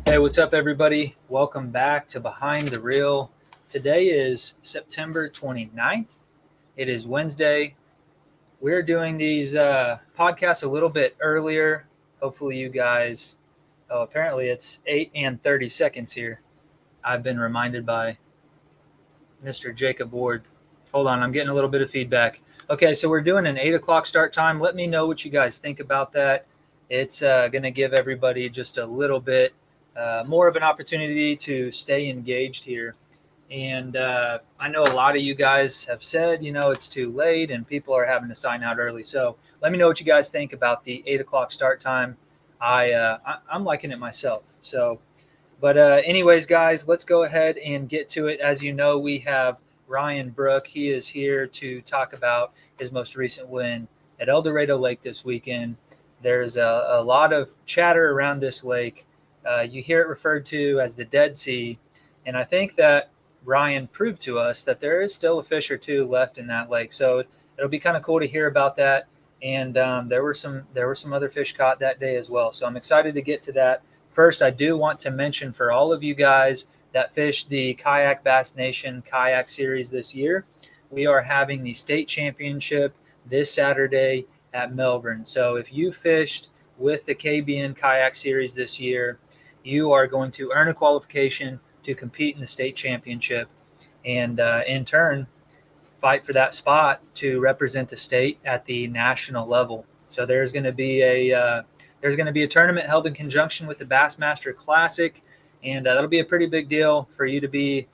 Hey, what's up, everybody? Welcome back to Behind the Reel. Today is September 29th. It is Wednesday. We're doing these podcasts a little bit earlier. Hopefully you guys, apparently it's 8 and 30 seconds here. I've been reminded by Mr. Jacob Ward. Hold on, I'm getting a little bit of feedback. Okay, so we're doing an 8 o'clock start time. Let me know what you guys think about that. It's going to give everybody just a little bit more of an opportunity to stay engaged here. And I know a lot of you guys have said, it's too late and people are having to sign out early. So let me know what you guys think about the 8 o'clock start time. I'm liking it myself. But anyways, guys, let's go ahead and get to it. As you know, we have Ryan Brooke. He is here to talk about his most recent win at Dorado Lake this weekend. There's a lot of chatter around this lake. You hear it referred to as the Dead Sea. And I think that Ryan proved to us that there is still a fish or two left in that lake. So it'll be kind of cool to hear about that. And there were some other fish caught that day as well. So I'm excited to get to that. First, I do want to mention for all of you guys that fish the Kayak Bass Nation Kayak Series this year, we are having the state championship this Saturday at Melbourne. So if you fished with the KBN Kayak Series this year, you are going to earn a qualification to compete in the state championship and in turn fight for that spot to represent the state at the national level. So there's going to be a tournament held in conjunction with the Bassmaster Classic, and that'll be a pretty big deal for you to be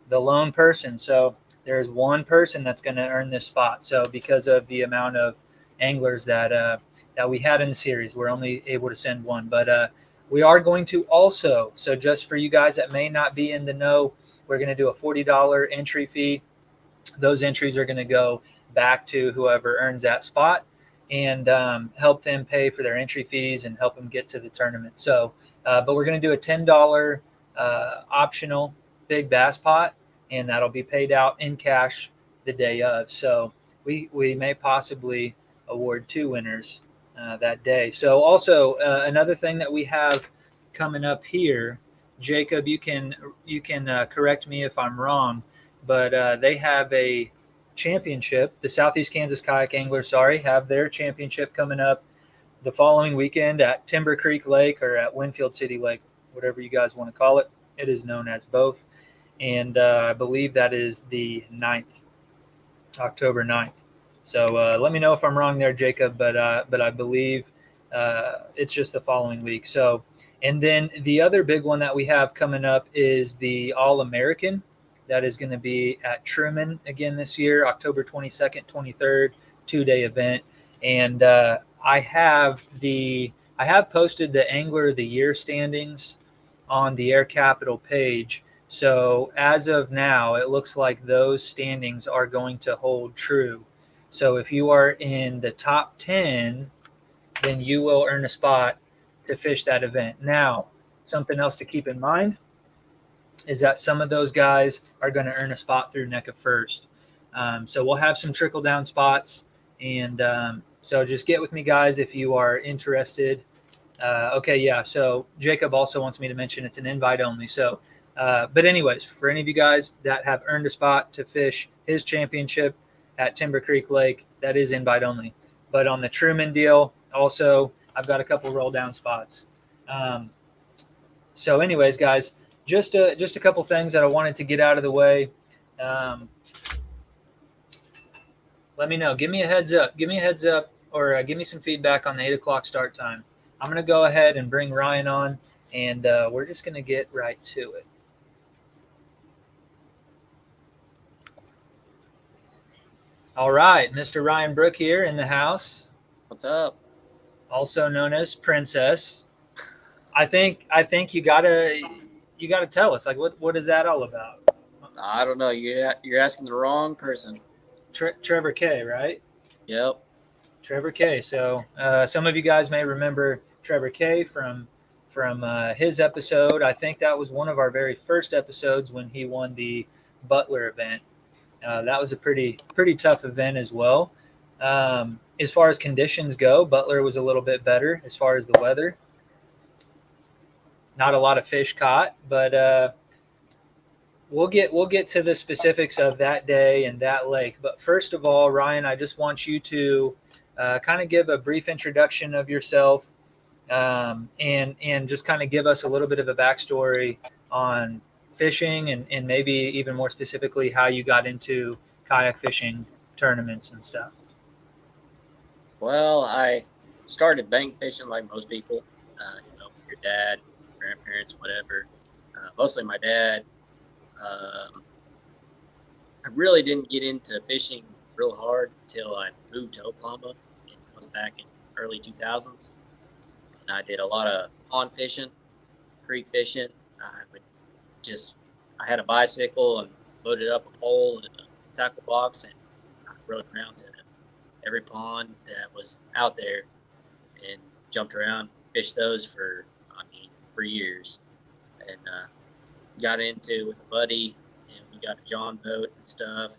the lone person. So there's one person that's going to earn this spot. So because of the amount of anglers that we had in the series, we're only able to send one. But we are going to also, so just for you guys that may not be in the know, we're going to do a $40 entry fee. Those entries are going to go back to whoever earns that spot and help them pay for their entry fees and help them get to the tournament. So, but we're going to do a $10 optional big bass pot, and that'll be paid out in cash the day of. So we may possibly award two winners that day. So also another thing that we have coming up here, Jacob, you can correct me if I'm wrong, but they have a championship. The Southeast Kansas Kayak Anglers, have their championship coming up the following weekend at Timber Creek Lake or at Winfield City Lake, whatever you guys want to call it. It is known as both. And I believe that is the 9th, October 9th. So let me know if I'm wrong there, Jacob, but I believe it's just the following week. So, and then the other big one that we have coming up is the All-American. That is going to be at Truman again this year, October 22nd, 23rd, 2-day event. And I have posted the Angler of the Year standings on the Air Capital page. So as of now, it looks like those standings are going to hold true. So if you are in the top 10, then you will earn a spot to fish that event. Now, something else to keep in mind is that some of those guys are going to earn a spot through NECA first. So we'll have some trickle down spots. And so just get with me, guys, if you are interested. Okay, yeah. So Jacob also wants me to mention it's an invite only. So, but anyways, for any of you guys that have earned a spot to fish his championship at Timber Creek Lake, that is invite only. But on the Truman deal, also, I've got a couple roll down spots. So anyways, guys, just a couple things that I wanted to get out of the way. Let me know. Give me a heads up. Or give me some feedback on the 8 o'clock start time. I'm going to go ahead and bring Ryan on, and we're just going to get right to it. All right, Mr. Ryan Brooke here in the house. What's up? Also known as Princess. I think you gotta tell us, like, what is that all about? I don't know. You're asking the wrong person. Trevor K, right? Yep. Trevor K. So some of you guys may remember Trevor K from his episode. I think that was one of our very first episodes when he won the Butler event. That was a pretty tough event as well. As far as conditions go, Butler was a little bit better as far as the weather. not a lot of fish caught, but we'll get to the specifics of that day and that lake. But first of all, Ryan, I just want you to kind of give a brief introduction of yourself, and just kind of give us a little bit of a backstory on fishing, and maybe even more specifically how you got into kayak fishing tournaments and stuff. Well, I started bank fishing like most people, with your dad, grandparents, whatever. Mostly my dad. I really didn't get into fishing real hard until I moved to Oklahoma. And I was back in early 2000s. And I did a lot of pond fishing, creek fishing. I had a bicycle and loaded up a pole and a tackle box, and I rode around to every pond that was out there and jumped around, fished those for years. And got into with a buddy, and we got a John boat and stuff.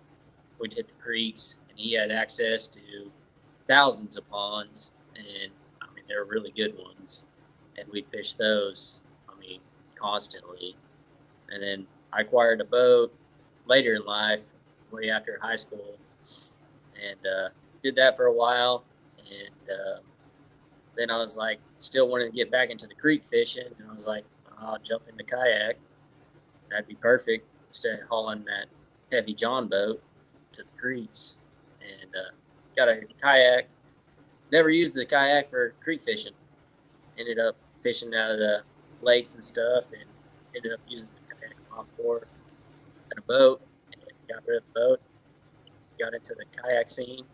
We'd hit the creeks, and he had access to thousands of ponds, and they were really good ones, and we'd fish those constantly. And then I acquired a boat later in life, way after high school, and did that for a while. And then I was like, still wanted to get back into the creek fishing, and I was like, I'll jump in the kayak. That'd be perfect instead of hauling that heavy John boat to the creeks. And got a kayak. Never used the kayak for creek fishing. Ended up fishing out of the lakes and stuff, and ended up using the kayak offboard and a boat. And got rid of the boat. Got into the kayak scene.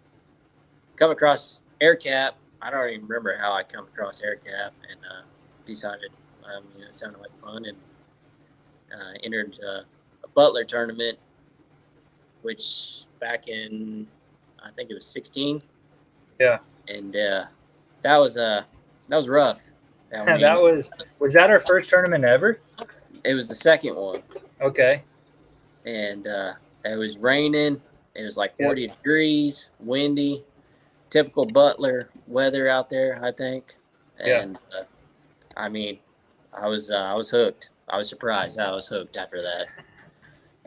Come across Air Cap. I don't even remember how I come across Air Cap, and decided it sounded like fun, and entered a Butler tournament, which back in, I think it was 16. Yeah. And that was rough. Was that our first tournament ever? It was the second one. Okay. And it was raining. It was like 40 degrees, windy, typical Butler weather out there, I think. And I was hooked. I was surprised I was hooked after that.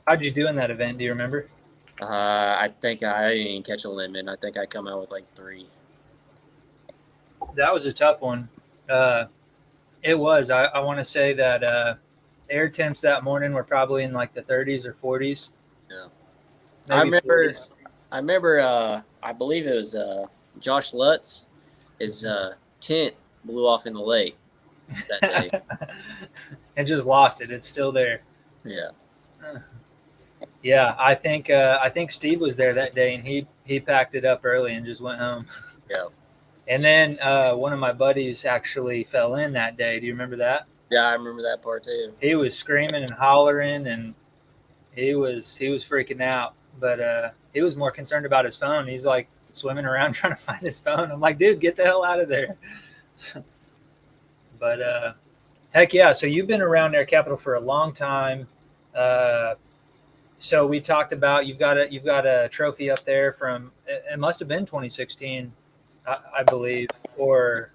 How'd you do in that event? Do you remember? I think I didn't even catch a limit. I think I come out with like 3. That was a tough one. It was. I want to say that air temps that morning were probably in like the 30s or 40s. Yeah. Maybe I remember, I believe it was Josh Lutz. His tent blew off in the lake that day. And just lost it. It's still there. Yeah. Yeah, I think Steve was there that day, and he packed it up early and just went home. Yeah. And then one of my buddies actually fell in that day. Do you remember that? Yeah, I remember that part too. He was screaming and hollering, and he was freaking out. But he was more concerned about his phone. He's like swimming around trying to find his phone. I'm like, dude, get the hell out of there. But heck yeah. So you've been around Air Capital for a long time. So we talked about you've got a trophy up there from, it must have been 2016, I believe, or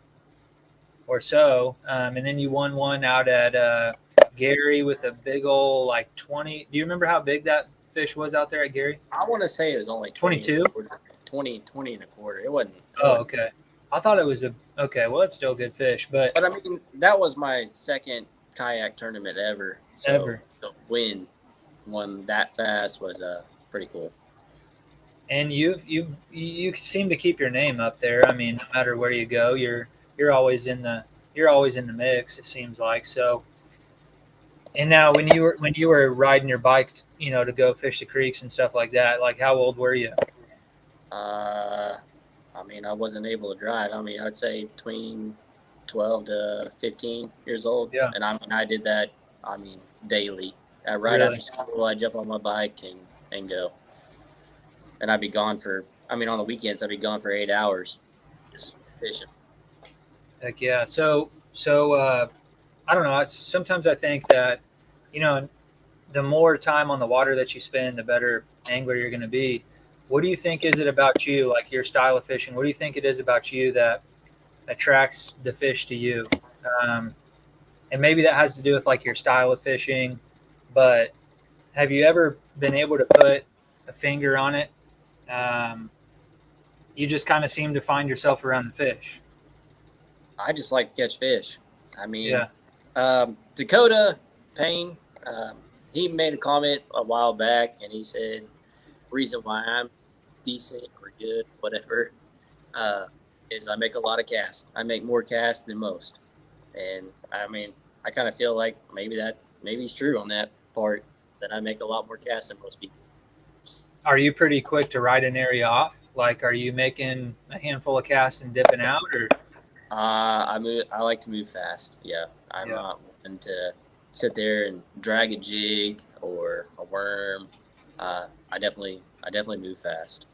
so. And then you won one out at Gary with a big old like 20. Do you remember how big that fish was out there at Gary? I want to say it was only 22, 20 and a quarter. It wasn't. Oh, okay. I thought it was okay. Well, it's still a good fish, but I mean, that was my second kayak tournament ever. So to win one that fast was pretty cool. And you seem to keep your name up there. I mean, no matter where you go, you're always in the mix. It seems like so. And now, when you were riding your bike, to go fish the creeks and stuff like that, like how old were you? I wasn't able to drive. I'd say between 12 to 15 years old. Yeah. And I did that. Daily. Right after school, I'd jump on my bike and go. And I'd be gone for. On the weekends, I'd be gone for 8 hours, just fishing. Heck yeah. So I don't know. Sometimes I think that, the more time on the water that you spend, the better angler you're going to be. What do you think is it about you, like your style of fishing? What do you think it is about you that attracts the fish to you? And and maybe that has to do with like your style of fishing, but have you ever been able to put a finger on it? Um, you just kind of seem to find yourself around the fish. I just like to catch fish. I mean, Yeah. Dakota Payne, he made a comment a while back, and he said, reason why I'm decent or good, whatever, is I make a lot of casts. I make more casts than most. And I mean, I kind of feel like maybe it's true on that part, that I make a lot more casts than most people. Are you pretty quick to ride an area off? Like, are you making a handful of casts and dipping out, or? I like to move fast. Yeah, I'm Yeah. not one to sit there and drag a jig or a worm. I definitely move fast.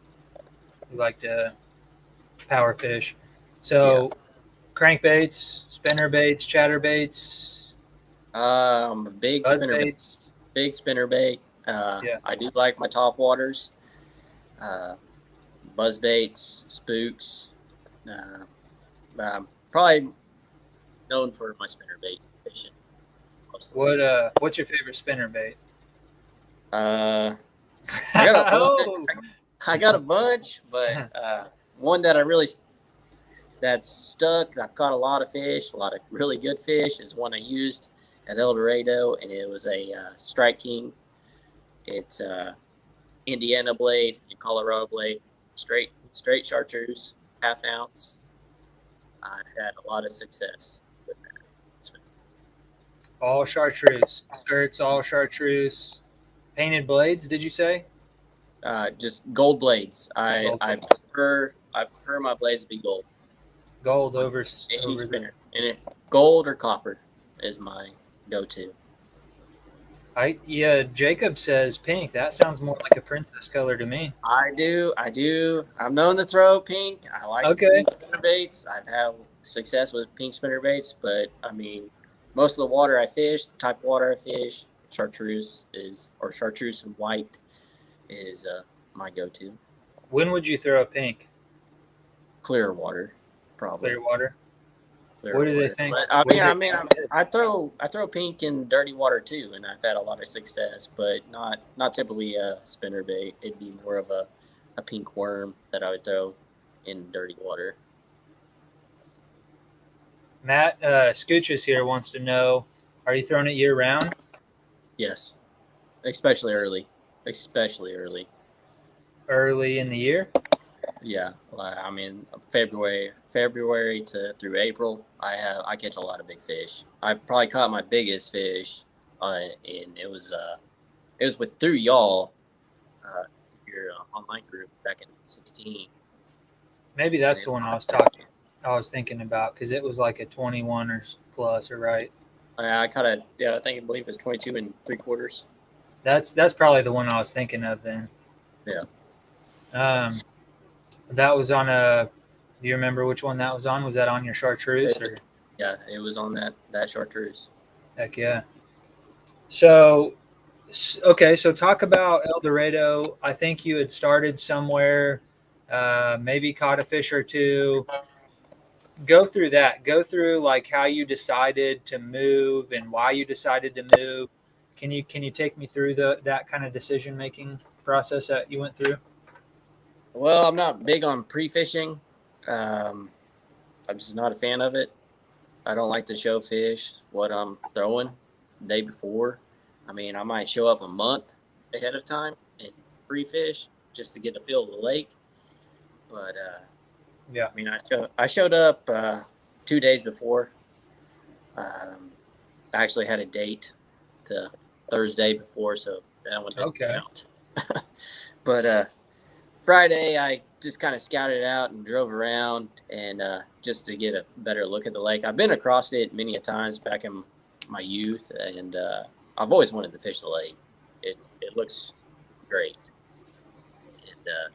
You like to power fish? Yeah. So, crankbaits, spinnerbaits, chatterbaits, A big buzzbaits. spinnerbait. Yeah. I do like my top waters, uh, buzz baits, spooks. I'm probably known for my spinnerbait fishing mostly. What's your favorite spinnerbait? Uh, I got a bunch. Oh. I got a bunch, but one that that's stuck. I've caught a lot of fish, a lot of really good fish. Is one I used at El Dorado, and it was a Strike King. It's Indiana blade and Colorado blade, straight chartreuse, half ounce. I've had a lot of success with that. All chartreuse. Skirts, all chartreuse. Painted blades, did you say? Just gold blades. I Gold blades. prefer my blades to be gold. Gold over Any spinner, and gold or copper is my go-to. Jacob says pink. That sounds more like a princess color to me. I do. I'm known to throw pink. I like Okay. pink spinnerbaits. I've had success with pink spinnerbaits, but I mean, most of the water I fish, the type of water I fish, chartreuse and white is my go-to. When would you throw a pink? Clear water, probably. Clear water. Clear What do they water. think? But, I throw pink in dirty water too, and I've had a lot of success. But not typically a spinnerbait. It'd be more of a pink worm that I would throw in dirty water. Matt Scoochis here wants to know: are you throwing it year round? Yes, especially early. Early in the year? Yeah, I mean February to through April, I catch a lot of big fish. I probably caught my biggest fish, and it was through y'all, your online group back in 2016. Maybe that's the one I was thinking about, because it was like a 21 or plus, or right? I caught I believe it was 22 3/4. That's probably the one I was thinking of then. Yeah. That was on a. Do you remember which one that was on? Was that on your chartreuse? Or? Yeah, it was on that chartreuse. Heck yeah. So, okay, so talk about El Dorado. I think you had started somewhere, maybe caught a fish or two. Go through that. Go through like how you decided to move and why you decided to move. Can you take me through that kind of decision making process that you went through? Well, I'm not big on pre-fishing. I'm just not a fan of it. I don't like to show fish what I'm throwing the day before. I mean, I might show up a month ahead of time and pre-fish just to get a feel of the lake. But yeah, I mean, I showed up 2 days before. I actually had a date the Thursday before, so that one didn't count. But Friday, I just kind of scouted out and drove around and just to get a better look at the lake. I've been across it many a times back in my youth, and I've always wanted to fish the lake. It looks great. And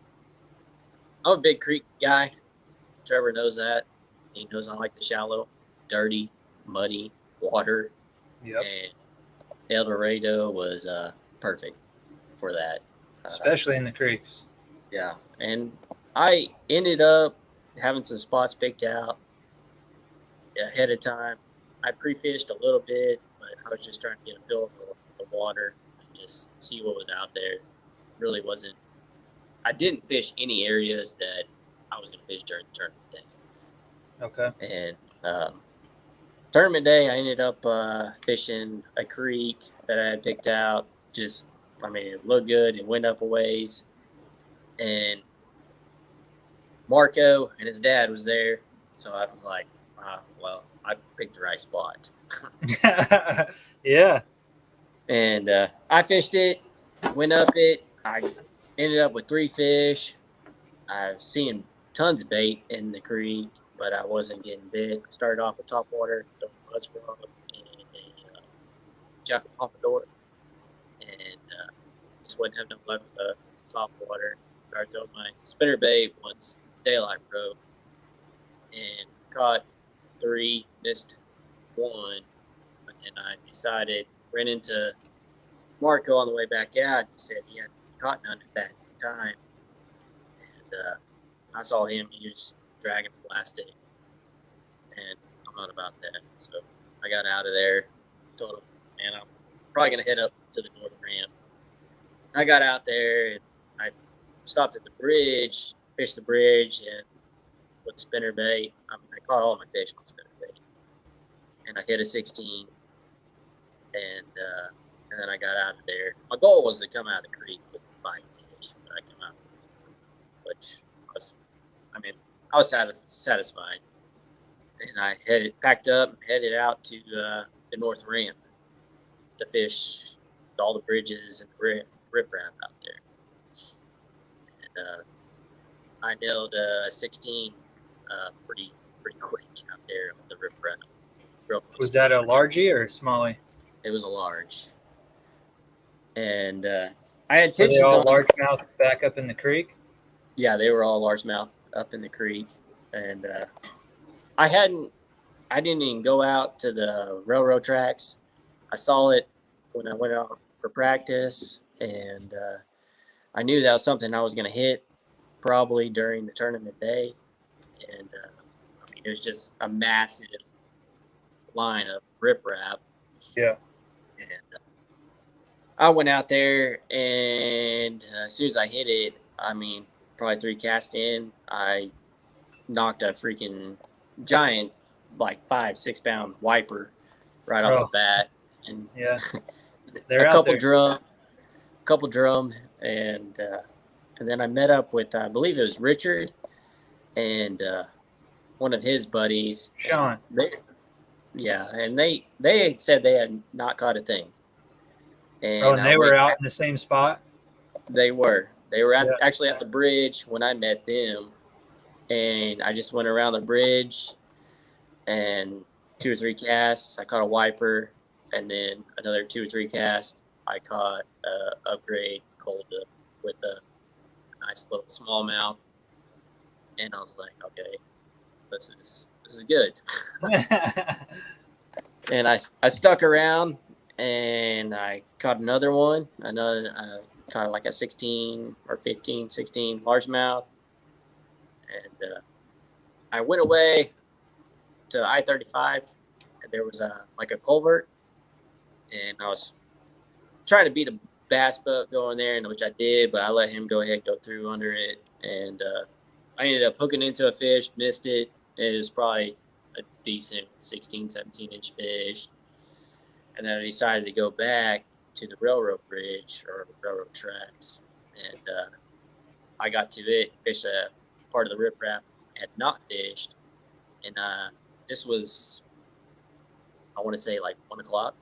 I'm a big creek guy. Trevor knows that. He knows I like the shallow, dirty, muddy water. Yep. And El Dorado was perfect for that. Especially in the creeks. Yeah, and I ended up having some spots picked out ahead of time. I pre-fished a little bit, but I was just trying to get a feel of the water and just see what was out there. Really wasn't. I didn't fish any areas that I was going to fish during the tournament day. Okay. And tournament day, I ended up fishing a creek that I had picked out. Just, I mean, it looked good. It went up a ways. And Marco and his dad was there. So I was like, well, I picked the right spot. Yeah. And I fished it, went up it. I ended up with 3 fish. I was seeing tons of bait in the creek, but I wasn't getting bit. I started off with top water, throwing a buzz frog and a jackal pompadour, and just wasn't having no luck with the top water. Started throwing my spinnerbait once daylight broke, and caught 3, missed 1, and I decided, ran into Marco on the way back out. He said he hadn't caught none at that time, and I saw him. He was dragging plastic, and I'm not about that. So I got out of there. Told him, man, I'm probably gonna head up to the north ramp. I got out there and I stopped at the bridge, fished the bridge, and with spinnerbait. I mean, I caught all my fish on spinnerbait, and I hit a 16, and then I got out of there. My goal was to come out of the creek with 5 fish, but I come out with 4, which was, I mean, I was satisfied. And I packed up and headed out to the north ramp to fish all the bridges and riprap out there. And I nailed a 16 pretty quick out there with the riprap. Real close. Was that a largie or a smallie? It was a large. And I had Were tensions they all on largemouth back up in the creek? Yeah, they were all largemouth up in the creek, and I didn't even go out to the railroad tracks. I saw it when I went out for practice, and I knew that was something I was going to hit probably during the tournament day. And I mean, it was just a massive line of riprap. Yeah. And I went out there, and as soon as I hit it, I mean, probably 3 casts in, I knocked a freaking giant, like 5-6 pound wiper right off the bat, and yeah, a couple drum, and then I met up with, I believe it was Richard and one of his buddies, Sean. And they said they had not caught a thing. And they were out in the same spot? They were actually at the bridge when I met them, and I just went around the bridge and 2 or 3 casts. I caught a wiper, and then another 2 or 3 casts. I caught upgrade cold with a nice little smallmouth, and I was like, okay, this is good. And I stuck around, and I caught another one. I caught like a 16 or 15, 16 largemouth, and I went away to I-35, and there was a culvert, and I was trying to beat a bass boat going there, and which I did, but I let him go ahead and go through under it, and I ended up hooking into a fish, missed it. It was probably a decent 16, 17-inch fish, and then I decided to go back to the railroad bridge or railroad tracks, and I got to it, fished a part of the riprap I had not fished, and this was, I want to say, like 1 o'clock.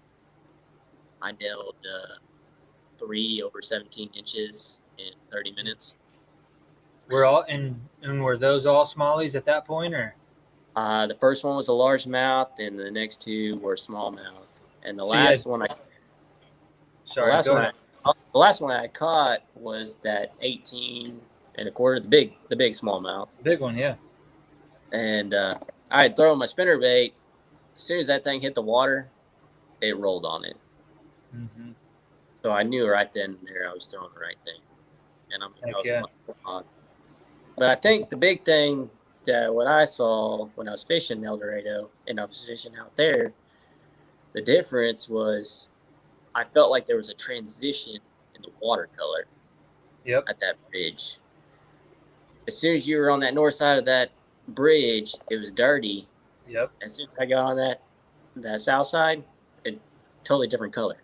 I nailed 3 over 17 inches in 30 minutes. Were those all smallies at that point, or? The first one was a largemouth, and the next 2 were smallmouth. And the last one I caught was that 18 1/4, the big smallmouth. Big one, yeah. And I had thrown my spinnerbait. As soon as that thing hit the water, it rolled on it. Mm-hmm. So I knew right then and there I was throwing the right thing. And But I think the big thing that what I saw when I was fishing El Dorado and I was fishing out there the difference was I felt like there was a transition in the watercolor Yep. at that bridge. As soon as you were on that north side of that bridge, it was dirty. Yep. As soon as I got on that south side, it's totally different color.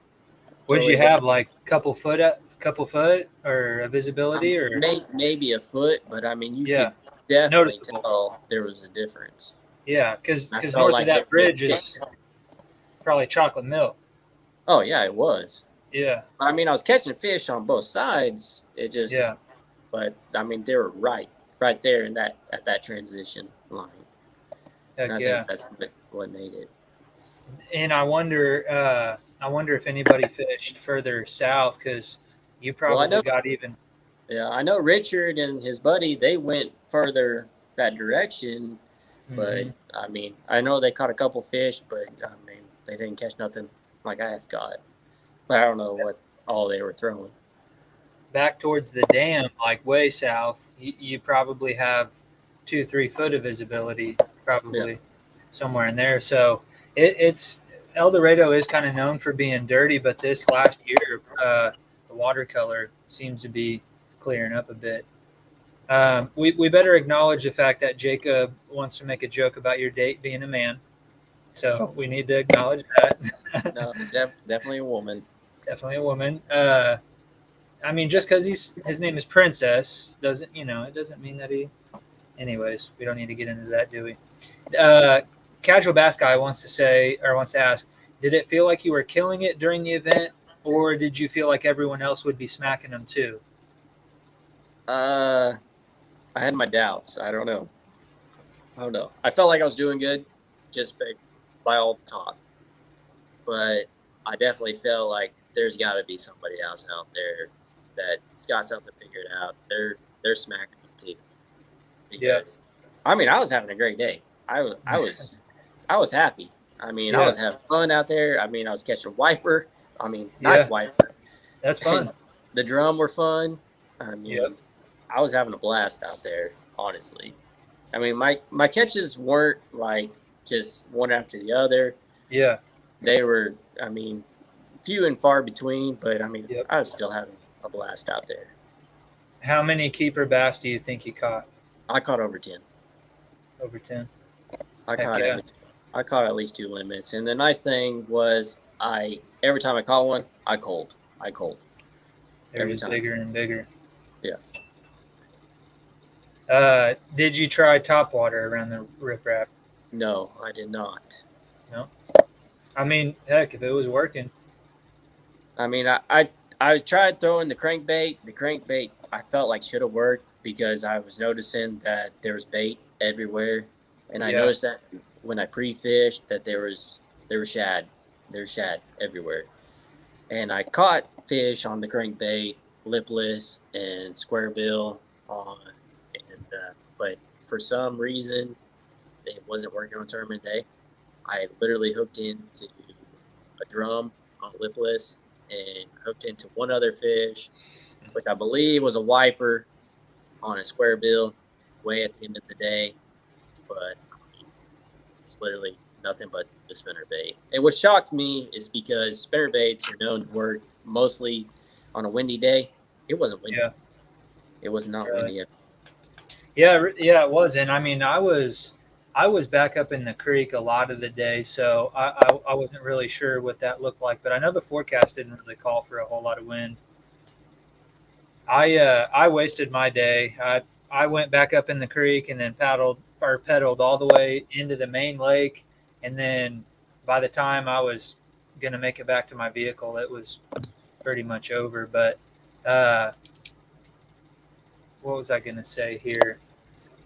Would Totally you have different. like couple foot or a visibility or maybe a foot, but I mean, you yeah, could definitely noticeable? tell there was a difference. Yeah, because I felt north of like that it was bridge is probably chocolate milk. Oh yeah, it was. Yeah. I mean, I was catching fish on both sides. It just, Yeah. but I mean, they were right there in that transition line. Heck And I yeah. think that's what made it. And I wonder if anybody fished further south because you Well, probably got even. Yeah, I know Richard and his buddy, they went further that direction, but Mhm. I mean, I know they caught a couple fish, but I mean, they didn't catch nothing like I had caught. But I don't know what all they were throwing. Back towards the dam, like way south, you probably have 2-3 foot of visibility, probably Yeah. somewhere in there. So it's El Dorado is kind of known for being dirty, but this last year, the watercolor seems to be clearing up a bit. We better acknowledge the fact that Jacob wants to make a joke about your date being a man. So we need to acknowledge that. No, definitely a woman. Definitely a woman. I mean, just because his name is Princess doesn't, it doesn't mean that he. Anyways, we don't need to get into that, do we? Casual Bass Guy wants to ask, did it feel like you were killing it during the event, or did you feel like everyone else would be smacking them too? I had my doubts. I don't know. I felt like I was doing good, just by all the talk, but I definitely felt like there's got to be somebody else out there that's got something figured out. They're smacking them too. Because I mean, I was having a great day. I was happy. I mean, I was having fun out there. I mean, I was catching a wiper. I mean, nice wiper. That's fun. The drum were fun. I mean, I was having a blast out there, honestly. I mean, my catches weren't like just one after the other. Yeah. They were, I mean, few and far between, but I mean, I was still having a blast out there. How many keeper bass do you think you caught? I caught over 10. Over 10? I caught at least 2 limits. And the nice thing was every time I caught one, I cold. They're just bigger and bigger. Yeah. Did you try topwater around the riprap? No, I did not. No. I mean, heck, if it was working. I mean, I tried throwing the crankbait. The crankbait I felt like should have worked because I was noticing that there was bait everywhere, and I noticed that when I pre-fished that there was shad. There's shad everywhere, and I caught fish on the crankbait, lipless and square bill but for some reason it wasn't working on tournament day. I literally hooked into a drum on lipless and hooked into one other fish, which I believe was a wiper on a square bill way at the end of the day. But it's literally nothing but the spinnerbait. And what shocked me is because spinnerbaits are known to work mostly on a windy day. It wasn't windy. Yeah. It was not windy. Yeah, it wasn't. I mean, I was back up in the creek a lot of the day, so I wasn't really sure what that looked like. But I know the forecast didn't really call for a whole lot of wind. I wasted my day. I went back up in the creek and then pedaled all the way into the main lake, and then by the time I was gonna make it back to my vehicle, it was pretty much over. But what was I gonna say here?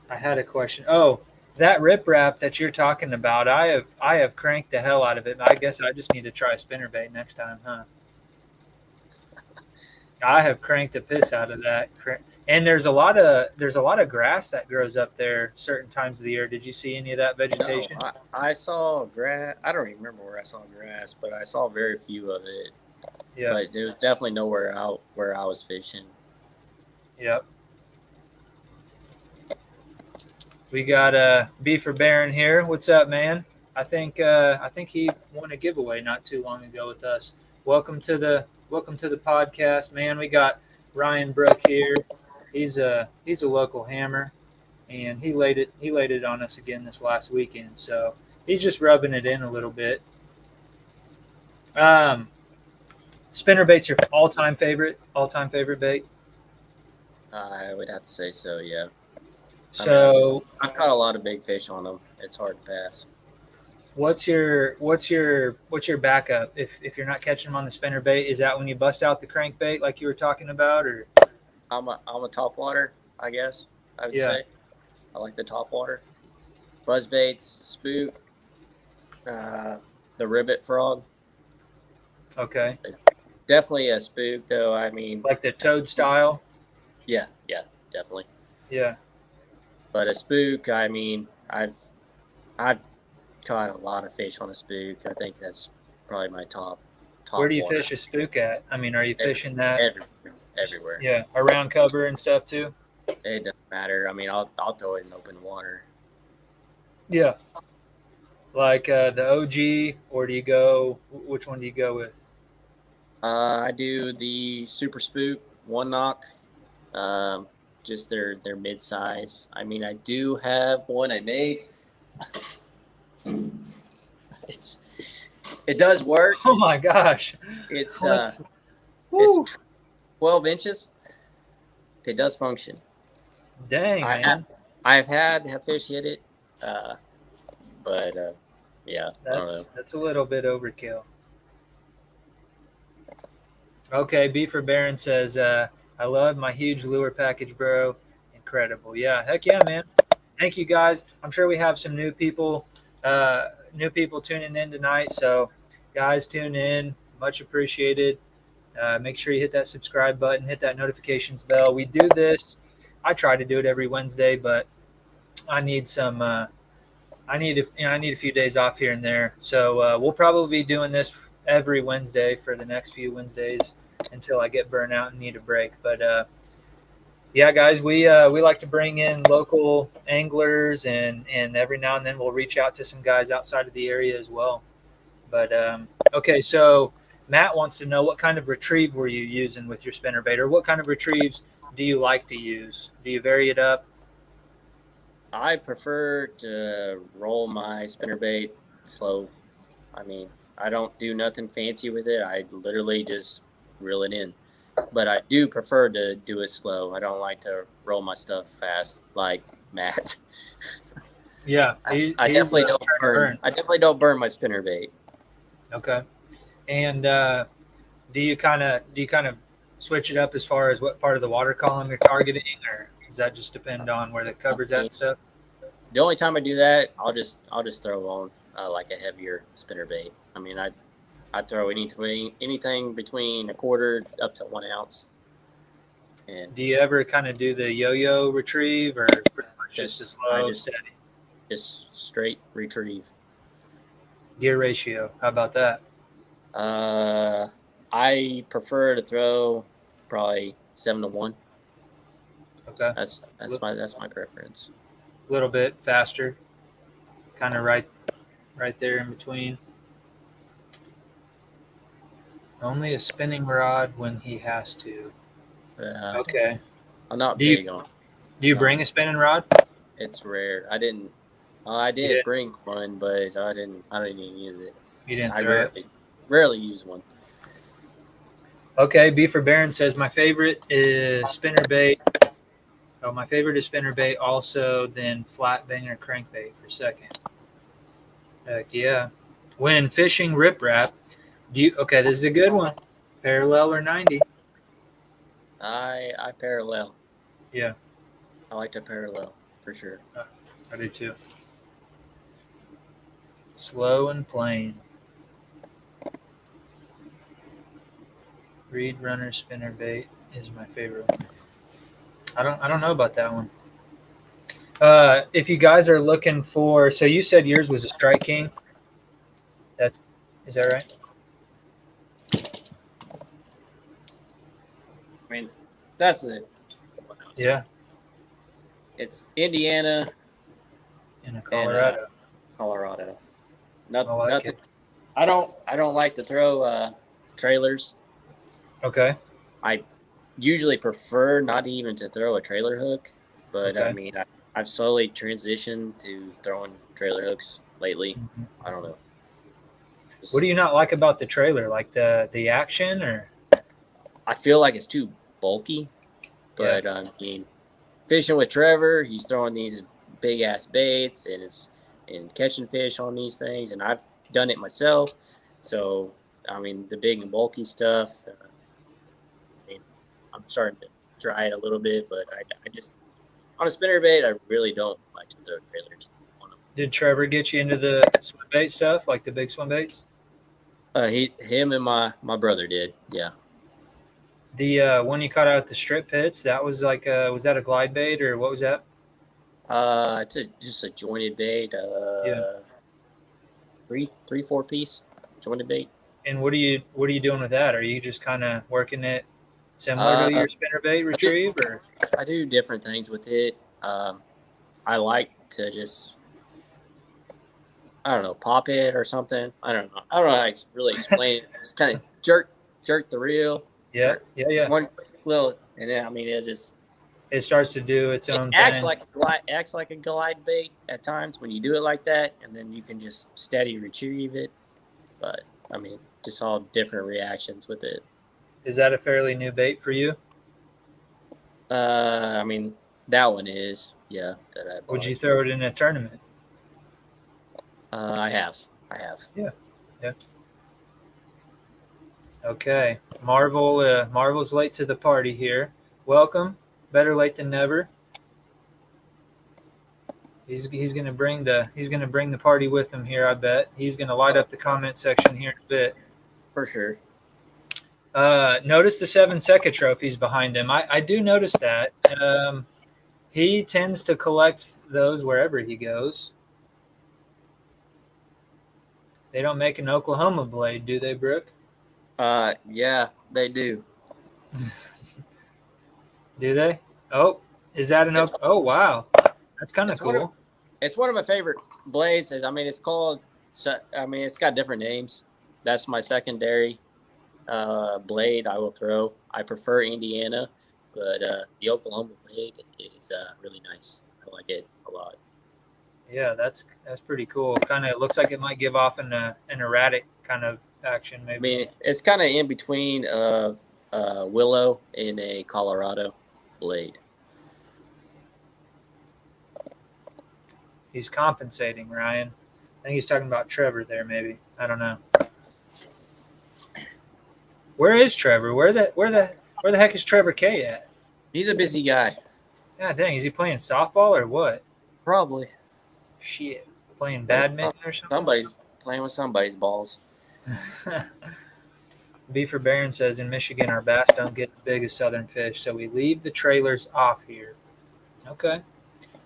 I had a question. Oh, that riprap that you're talking about, I have cranked the hell out of it. I guess I just need to try spinnerbait next time, huh? I have cranked the piss out of that. And there's a lot of grass that grows up there certain times of the year. Did you see any of that vegetation? No, I saw grass. I don't even remember where I saw grass, but I saw very few of it. Yeah. But there was definitely nowhere out where I was fishing. Yep. We got Beaver Baron here. What's up, man? I think he won a giveaway not too long ago with us. Welcome to the podcast, man. We got Ryan Brooke here. He's a local hammer, and he laid it on us again this last weekend. So he's just rubbing it in a little bit. Spinnerbait's your all time favorite bait. I would have to say so. Yeah. So I've caught a lot of big fish on them. It's hard to pass. what's your backup if you're not catching them on the spinnerbait? Is that when you bust out the crankbait like you were talking about, or? I'm a top water, I guess I would say. I like the top water. Buzz baits, spook, the ribbit frog. Okay. Definitely a spook, though. I mean, Like the toad style. Yeah, definitely. Yeah. But a spook, I mean, I've caught a lot of fish on a spook. I think that's probably my top. Where do you water. fish a spook at? I mean, are you fishing that everywhere? Yeah, around cover and stuff too. It doesn't matter. I mean, I'll throw it in open water. Yeah. Like the OG, or do you go? Which one do you go with? I do the super spook, one knock. Just their mid size. I mean, I do have one I made. It does work. Oh my gosh! It's 12 inches. It does function. Dang, man! Have fish hit it, but yeah, that's a little bit overkill. Okay, Beaver Baron says, "I love my huge lure package, bro. Incredible. Yeah, heck yeah, man. Thank you guys. I'm sure we have some new people tuning in tonight. So, guys, tune in. Much appreciated. Make sure you hit that subscribe button, hit that notifications bell. We do this. I try to do it every Wednesday, but I need some. I need a few days off here and there. So we'll probably be doing this every Wednesday for the next few Wednesdays until I get burnt out and need a break. But yeah, guys, we like to bring in local anglers, and every now and then we'll reach out to some guys outside of the area as well. But okay, so Matt wants to know, what kind of retrieve were you using with your spinnerbait, or what kind of retrieves do you like to use? Do you vary it up? I prefer to roll my spinnerbait slow. I mean, I don't do nothing fancy with it. I literally just reel it in. But I do prefer to do it slow. I don't like to roll my stuff fast like Matt. Yeah, I definitely don't burn. I definitely don't burn my spinnerbait. Okay. And do you kind of switch it up as far as what part of the water column you're targeting, or does that just depend on where the cover's at and stuff? The only time I do that, I'll just throw on like a heavier spinnerbait. I mean, I throw anything between a quarter up to 1 ounce. And do you ever kind of do the yo-yo retrieve, or just a slow, steady? Just straight retrieve. Gear ratio, how about that? I prefer to throw probably 7-to-1. Okay, that's my preference. A little bit faster, kind of right there in between. Only a spinning rod when he has to. Okay. I'm not big on. Do you bring a spinning rod? It's rare. I didn't. I did bring one, but I didn't even use it. You didn't. I rarely use one. Okay. Beaver Baron says my favorite is spinnerbait. Oh, my favorite is spinnerbait. Also, then flat banger crankbait for second. Heck yeah. When fishing riprap, okay, this is a good one. Parallel or 90? I parallel. Yeah. I like to parallel for sure. I do too. Slow and plain. Reed Runner spinnerbait is my favorite one. I don't know about that one. If you guys are looking for, so you said yours was a Strike King. Is that right? I mean, that's it. Yeah. It's Indiana and Colorado. Colorado. I like Nothing. it. I don't like to throw trailers. Okay. I usually prefer not even to throw a trailer hook, but Okay. I mean, I've slowly transitioned to throwing trailer hooks lately. Mhm. I don't know. What do Just, you not like about the trailer? Like the action, or I feel like it's too bulky, yeah. but I mean, fishing with Trevor, he's throwing these big ass baits and catching fish on these things, and I've done it myself. So I mean, the big and bulky stuff. I mean, I'm starting to try it a little bit, but I just on a spinnerbait, I really don't like to throw trailers on them. Did Trevor get you into the swim bait stuff, like the big swim baits? Him and my brother did, yeah. The one you caught out at the strip pits, that was like, was that a glide bait or what was that? It's just a jointed bait, Yeah. three, 4 piece jointed bait. And what are you doing with that? Are you just kind of working it similar to Uh, your spinner bait I do, retrieve, or I do different things with it. I like to just I don't know pop it or something. I don't know how to really explain it. Just kind of jerk the reel yeah, or yeah, yeah. one quick little, and then I mean it just It starts to do its it own thing. acts like a glide bait at times when you do it like that, and then you can just steady retrieve it. But I mean, just all different reactions with it. Is that a fairly new bait for you? I mean that one is that I Would you bought. throw it in a tournament? I have. Yeah, yeah. Okay. Marvel's late to the party here. Welcome. Better late than never. He's gonna bring the party with him here. I bet he's gonna light Oh, up the comment section here in a bit. for sure. Notice the 7 SECA trophies behind him. I do notice that. He tends to collect those wherever he goes. They don't make an Oklahoma blade, do they, Brooke? Yeah, they do. Do they? Oh, is that an It's Oak? Oh, wow. That's kind of it's one of cool. it's one of my favorite blades. I mean, it's called. I mean, it's got different names. That's my secondary blade I will throw. I prefer Indiana, but the Oklahoma blade is really nice. I like it a lot. Yeah, that's pretty cool. Kind of looks like it might give off an erratic kind of action, I maybe. mean, it's kind of in between Willow and a Colorado blade. He's compensating, Ryan. I think he's talking about Trevor there, maybe. I don't know. Where is Trevor? Where the heck is Trevor K at? He's a busy guy. God dang, is he playing softball or what? Probably. Shit, playing Playing badminton or something? somebody's playing with somebody's balls. Beaver Baron says in Michigan our bass don't get as big as southern fish, so we leave the trailers off here. Okay.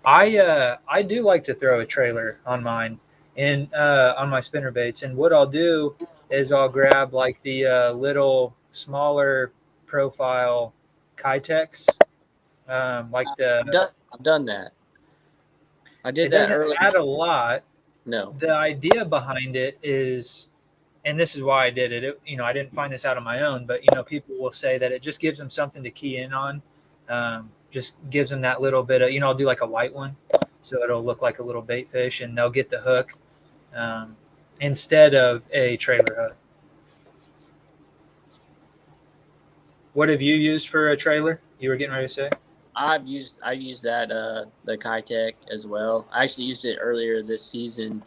I do like to throw a trailer on mine and on my spinner baits, and what I'll do is I'll grab like the little smaller profile Kitex, like I've done that. I did it that doesn't early. add a lot. No. The idea behind it is, and this is why I did it. I didn't find this out on my own, but people will say that it just gives them something to key in on. Just gives them that little bit of, I'll do like a white one, so it'll look like a little bait fish, and they'll get the hook instead of a trailer hook. What have you used for a trailer? You were getting ready to say? I used that the Kitech as well. I actually used it earlier this season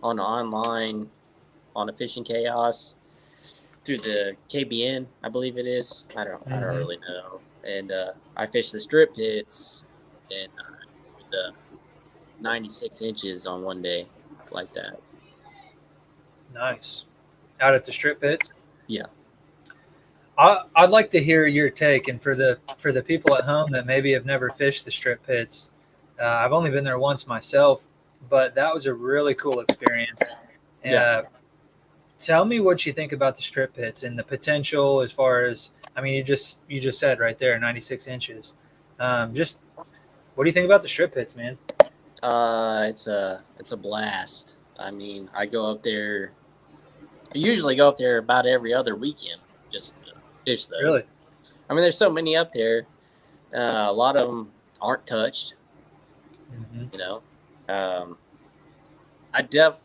on online on a fishing chaos through the KBN, I believe it is. I don't Mm-hmm. really know. And I fished the strip pits and with the 96 inches on one day like that. Nice. Out at the strip pits. Yeah. I'd like to hear your take, and for the people at home that maybe have never fished the strip pits, I've only been there once myself, but that was a really cool experience. Yeah. Tell me what you think about the strip pits and the potential as far as, I mean, you just said right there, 96 inches. Just what do you think about the strip pits, man? It's a blast. I mean, I go up there. I usually go up there about every other weekend just to fish Really? those. I mean, there's so many up there. A lot of them aren't touched. Mm-hmm. You know, um, I def.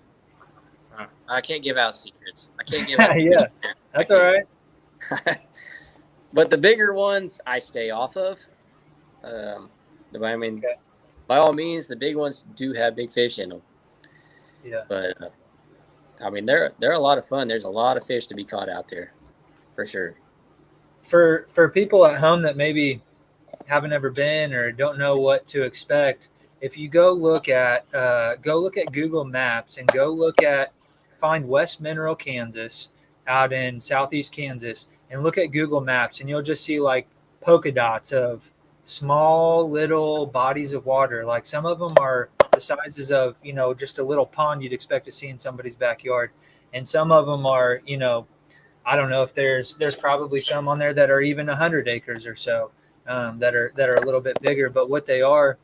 I can't give out secrets. I can't give out secrets. Yeah, that's all right. But the bigger ones, I stay off of. Um, I mean, Okay. by all means, the big ones do have big fish in them. Yeah. But I mean, they're a lot of fun. There's a lot of fish to be caught out there, for sure. For people at home that maybe haven't ever been or don't know what to expect, if you go look at Google Maps and find West Mineral, Kansas, out in southeast Kansas, and look at Google Maps, and you'll just see like polka dots of small little bodies of water. Like some of them are the sizes of just a little pond you'd expect to see in somebody's backyard, and some of them are I don't know if there's probably some on there that are even 100 acres or so, that are a little bit bigger. But what they are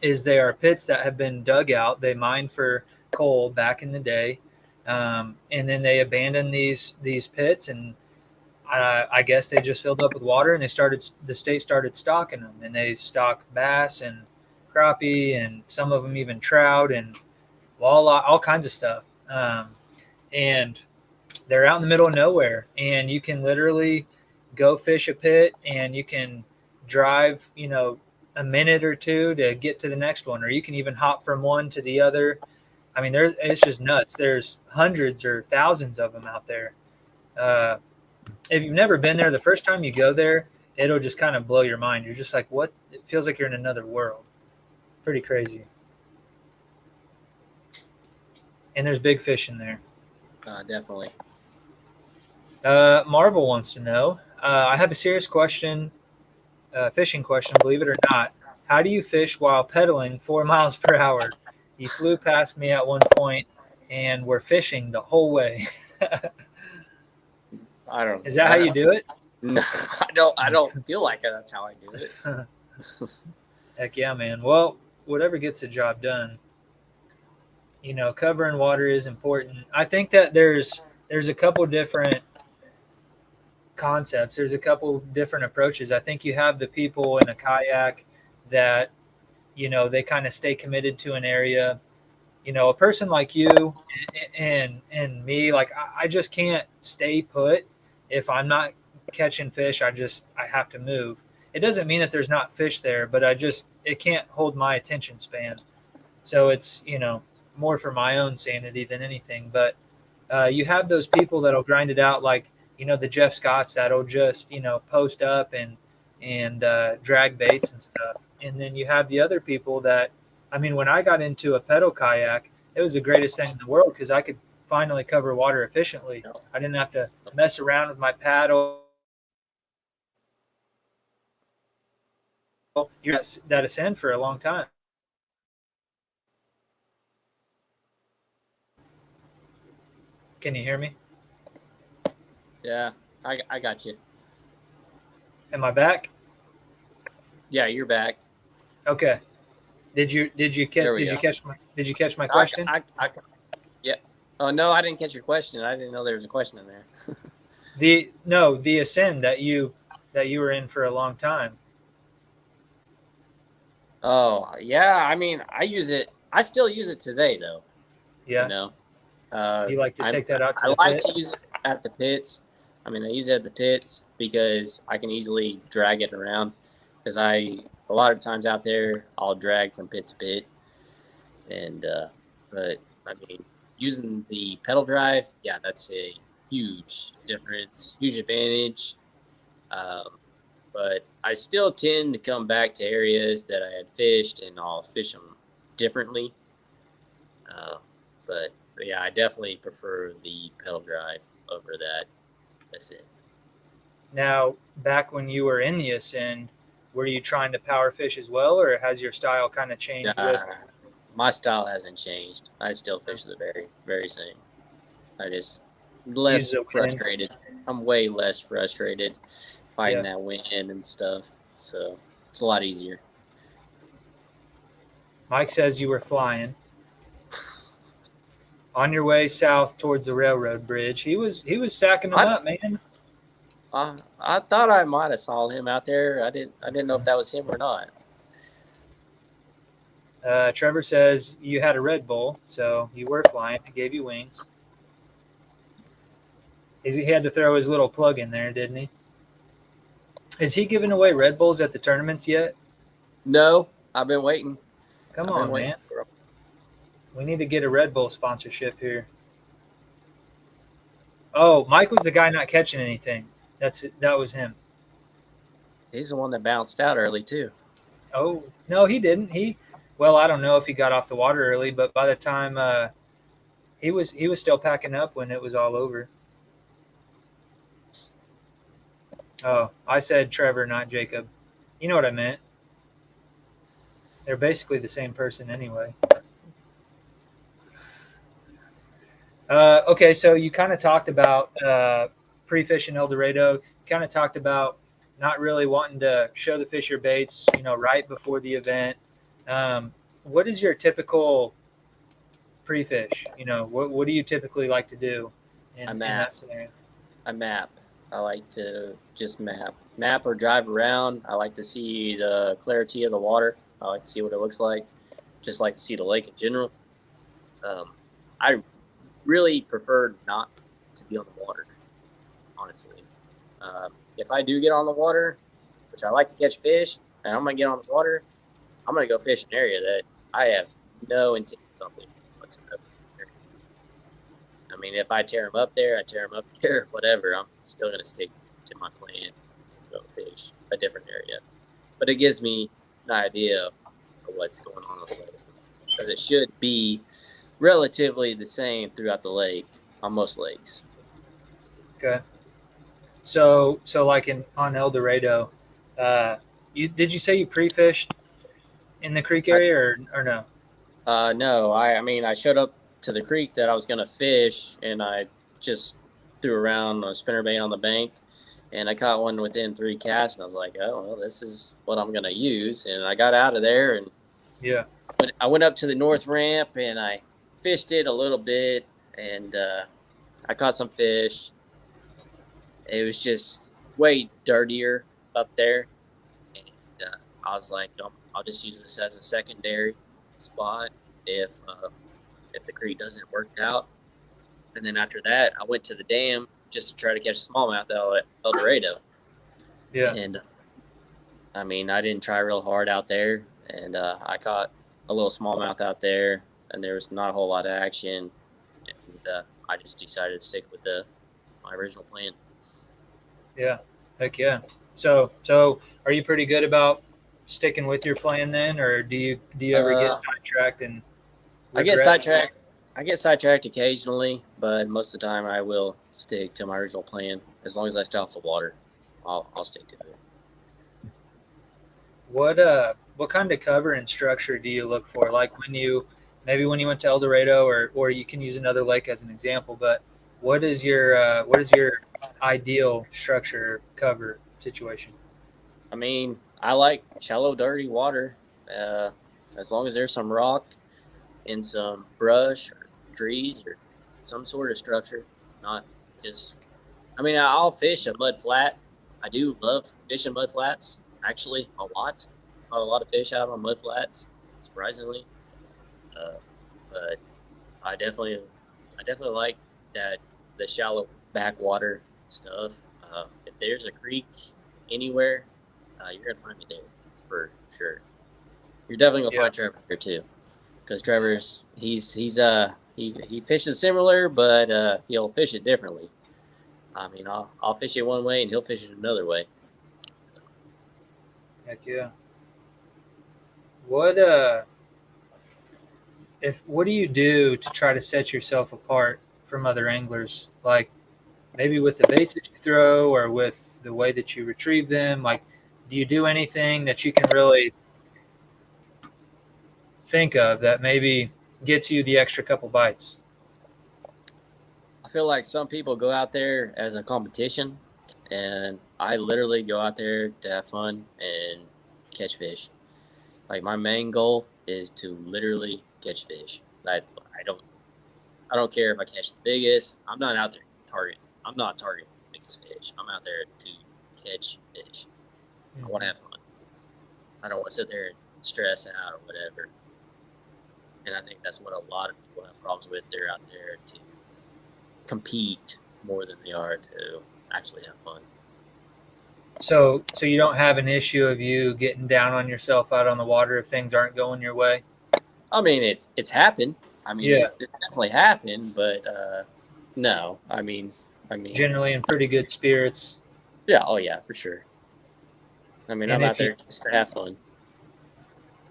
is they are pits that have been dug out. They mined for coal back in the day, and then they abandoned these pits, and I guess they just filled up with water, and the state started stocking them, and they stock bass and crappie, and some of them even trout and walleye, all kinds of stuff. And they're out in the middle of nowhere, and you can literally go fish a pit, and you can drive a minute or two to get to the next one, or you can even hop from one to the other. I mean, it's just nuts. There's hundreds or thousands of them out there. uh, if you've never been there, the first time you go there, it'll just kind of blow your mind. You're just like, what? It feels like you're in another world. Pretty crazy. And there's big fish in there. Definitely. Marvel wants to know. I have a serious question, fishing question, believe it or not. How do you fish while pedaling 4 miles per hour? You flew past me at one point, and we're fishing the whole way. I don't Is know. that how you do it? No, I don't. I don't feel like that's how I do it. Heck yeah, man. Well, whatever gets the job done. Covering water is important. I think that there's a couple different concepts. There's a couple different approaches. I think you have the people in a kayak that they kind of stay committed to an area. A person like you and me, like I just can't stay put. If I'm not catching fish, I have to move. It doesn't mean that there's not fish there, but it can't hold my attention span. So it's more for my own sanity than anything. But you have those people that'll grind it out, like the Jeff Scotts that'll just post up and drag baits and stuff. And then you have the other people that, I mean, when I got into a pedal kayak, it was the greatest thing in the world because I could finally cover water efficiently. I didn't have to mess around with my paddle. You're at that ascend for a long time. Can you hear me? Yeah, I got you. Am I back? Yeah, you're back. Okay. Did you catch my question? Yeah. Oh no, I didn't catch your question. I didn't know there was a question in there. The ascend that you were in for a long time. Oh yeah, I mean, I use it. I still use it today, though. Yeah. You know, You like to take that out to I the like pit? to use it at the pits. I mean, I use it at the pits because I can easily drag it around. Because a lot of times out there, I'll drag from pit to pit, and but I mean, using the pedal drive, yeah, that's a huge difference, huge advantage. Um, but I still tend to come back to areas that I had fished, and I'll fish them differently. Uh, but yeah, I definitely prefer the pedal drive over that ascent. Now, back when you were in the ascend, were you trying to power fish as well, or has your style kind of changed with? My style hasn't changed. I still fish the very, very same. I just less frustrated. I'm way less frustrated fighting that wind and stuff. So it's a lot easier. Mike says you were flying. on your way south towards the railroad bridge. He was sacking them up, man. I thought I might have saw him out there. I didn't know if that was him or not. Trevor says you had a Red Bull, so you were flying. It gave you wings. He had to throw his little plug in there, didn't he? Is he giving away Red Bulls at the tournaments yet? No, I've been waiting. Come on, man. We need to get a Red Bull sponsorship here. Oh, Mike was the guy not catching anything. That was him. He's the one that bounced out early too. Oh, no, he didn't. Well, I don't know if he got off the water early, but by the time he was still packing up when it was all over. Oh, I said Trevor, not Jacob. You know what I meant. They're basically the same person anyway. Okay, so you kind of talked about pre-fishing El Dorado. Kind of talked about not really wanting to show the fish your baits, right before the event. What is your typical pre-fish? What do you typically like to do in that scenario? I map. I like to just map or drive around. I like to see the clarity of the water. I like to see what it looks like. Just like to see the lake in general. I really prefer not to be on the water, honestly. If I do get on the water, which I like to catch fish, and I'm going to get on the water, I'm going to go fish an area that I have no intent on being whatsoever. I mean, if I tear them up there, I tear them up there, whatever. I'm still going to stick to my plan and go fish a different area. But it gives me an idea of what's going on the lake. Because it should be relatively the same throughout the lake on most lakes. Okay. So like on El Dorado, did you say you pre-fished in the creek area or no? No, I showed up to the creek that I was going to fish, and I just threw around a spinnerbait on the bank, and I caught one within 3 casts, and I was like, oh, well, this is what I'm going to use. And I got out of there, and I went up to the north ramp, and I fished it a little bit, and I caught some fish. It was just way dirtier up there, and I was like, I'll just use this as a secondary spot if the creek doesn't work out. And then after that, I went to the dam just to try to catch smallmouth out at El Dorado. Yeah. And I didn't try real hard out there, and I caught a little smallmouth out there, and there was not a whole lot of action. And I just decided to stick with my original plan. Yeah. Heck yeah. So are you pretty good about sticking with your plan then, or do you ever get sidetracked and regret? I get sidetracked occasionally, but most of the time I will stick to my original plan. As long as I stay off the water, I'll stick to it. What kind of cover and structure do you look for? Like when you went to El Dorado, or you can use another lake as an example, but what is your ideal structure cover situation? I like shallow, dirty water. As long as there's some rock and some brush or trees or some sort of structure, not just. I'll fish a mud flat. I do love fishing mud flats, actually, a lot. Caught a lot of fish out on mud flats, surprisingly. But I definitely like that the shallow backwater stuff. If there's a creek anywhere, you're gonna find me there for sure. You're definitely gonna find Trevor here too, because Trevor's he fishes similar, but he'll fish it differently. I'll fish it one way and he'll fish it another way. So. Heck yeah. What do you do to try to set yourself apart from other anglers? Like maybe with the baits that you throw or with the way that you retrieve them? Like, do you do anything that you can really think of that maybe gets you the extra couple bites? I feel like some people go out there as a competition, and I literally go out there to have fun and catch fish. Like my main goal is to literally catch fish. I don't care if I catch the biggest. I'm not out there targeting. I'm not targeting the biggest fish. I'm out there to catch fish. I want to have fun. I don't want to sit there and stress out or whatever. And I think that's what a lot of people have problems with. They're out there to compete more than they are to actually have fun. So you don't have an issue of you getting down on yourself out on the water if things aren't going your way? I mean, it's happened. I mean, Yeah. it's definitely happened, but no. I mean, Generally in pretty good spirits. yeah. Oh yeah, for sure. I mean, And I'm out if you there just to have fun.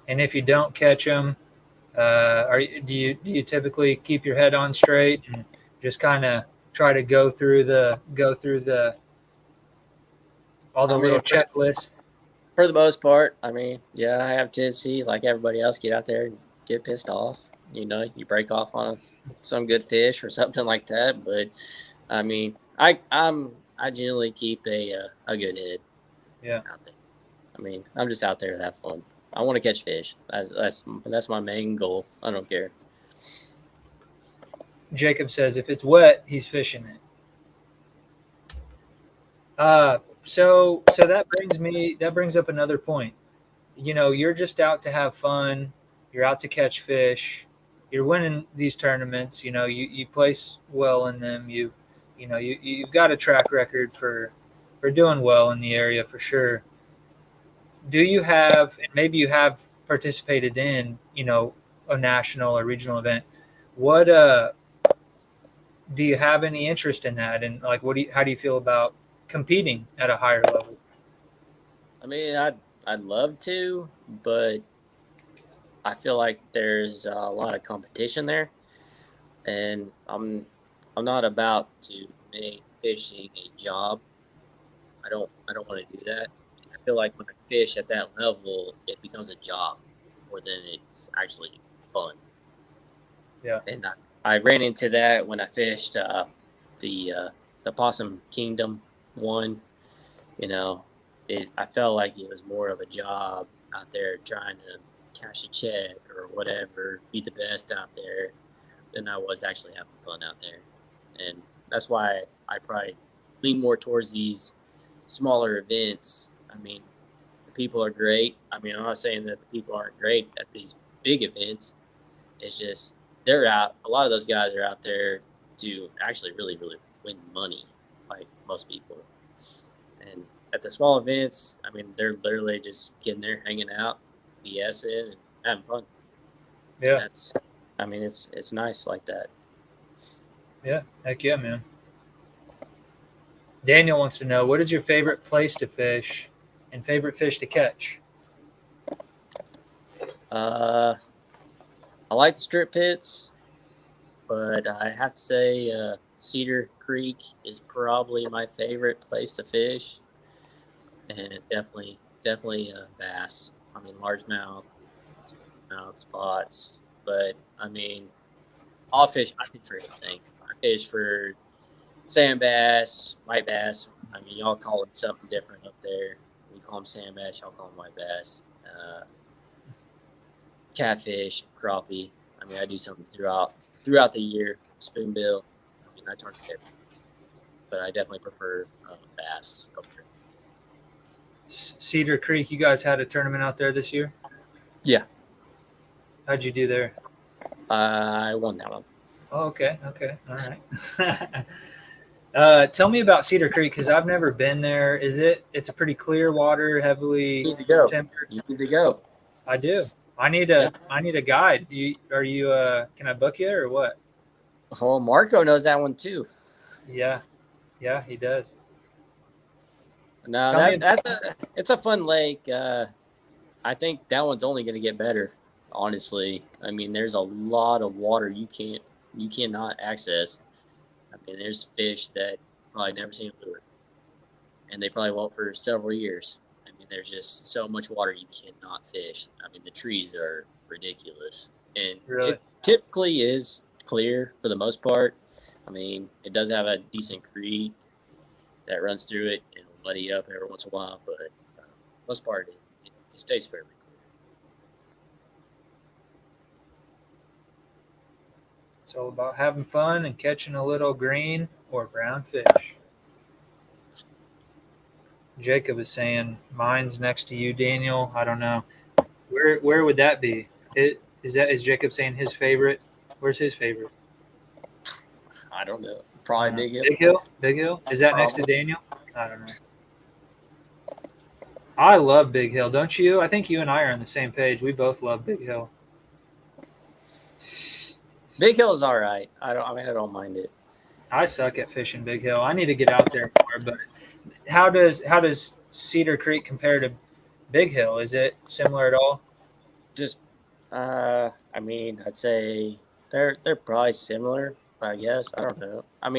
and if you don't catch them, do you typically keep your head on straight and just kind of try to go through the all the I little mean, checklists? for the most part, I mean, yeah, I have tendency, like everybody else, get out there and get pissed off. You know, you break off on some good fish or something like that. But I mean, I generally keep a good head Yeah. out there. I mean, I'm just out there to have fun. I want to catch fish. That's my main goal. I don't care. Jacob says if it's wet, he's fishing it. So that brings up another point. You know, you're just out to have fun. You're out to catch fish. You're winning these tournaments. You know, you place well in them. You've got a track record for doing well in the area for sure. Do you have, and maybe you have participated in, a national or regional event? What do you have any interest in that? And like, how do you feel about competing at a higher level? I mean, I'd love to, but I feel like there's a lot of competition there, and I'm not about to make fishing a job. I don't want to do that. I feel like when I fish at that level, it becomes a job more than it's actually fun. Yeah. And I ran into that when I fished the uh, the Possum Kingdom one. You know, I felt like it was more of a job out there trying to cash a check or whatever, be the best out there than I was actually having fun out there. And that's why I probably lean more towards these smaller events. I mean, the people are great. I mean, I'm not saying that the people aren't great at these big events. It's just they're out. A lot of those guys are out there to actually really, really win money, like most people. And at the small events, I mean, they're literally just getting there, hanging out, BSing, and having fun. And Yeah. that's, I mean, it's nice like that. Yeah. Heck yeah, man. Daniel wants to know, what is your favorite place to fish and favorite fish to catch? Uh, I like the strip pits, but I have to say Cedar Creek is probably my favorite place to fish, and definitely bass. I mean, largemouth, smallmouth, spots, but I mean, I'll fish. I fish for anything. I fish for sand bass, white bass. I mean, y'all call them something different up there. We call them sand bass. Y'all call them white bass. Catfish, crappie. I mean, I do something throughout the year. Spoonbill. I mean, I target everything, but I definitely prefer bass up there. Cedar Creek, you guys had a tournament out there this year? Yeah, How'd you do there? I won that one. Oh, okay. Okay. All right. Tell me about Cedar Creek because I've never been there. It's a pretty clear water, heavily You need to go. tempered? You need to go. I do. I need Yeah. a guide. Can I book you or what? Oh, Marco knows that one too. Yeah. Yeah, he does. No, Tell me. it's a fun lake. I think that one's only going to get better. Honestly, I mean, there's a lot of water you cannot access. I mean, there's fish that probably never seen a lure, and they probably won't for several years. I mean, there's just so much water you cannot fish. I mean, the trees are ridiculous, and Really? it typically is clear for the most part. I mean, it does have a decent creek that runs through it and will muddy up every once in a while, but most part it stays fairly clear. It's all about having fun and catching a little green or brown fish. Jacob is saying mine's next to you, Daniel. I don't know. Where would that be? Is Jacob saying his favorite? Where's his favorite? I don't know. Probably Big Hill. Big Hill? Big Hill? Is that next to Daniel? I don't know. I love Big Hill, don't you? I think you and I are on the same page. We both love Big Hill. Big Hill is all right. I don't mind it. I suck at fishing Big Hill. I need to get out there more. But how does Cedar Creek compare to Big Hill? Is it similar at all? Just, I'd say they're probably similar. I guess I don't know. I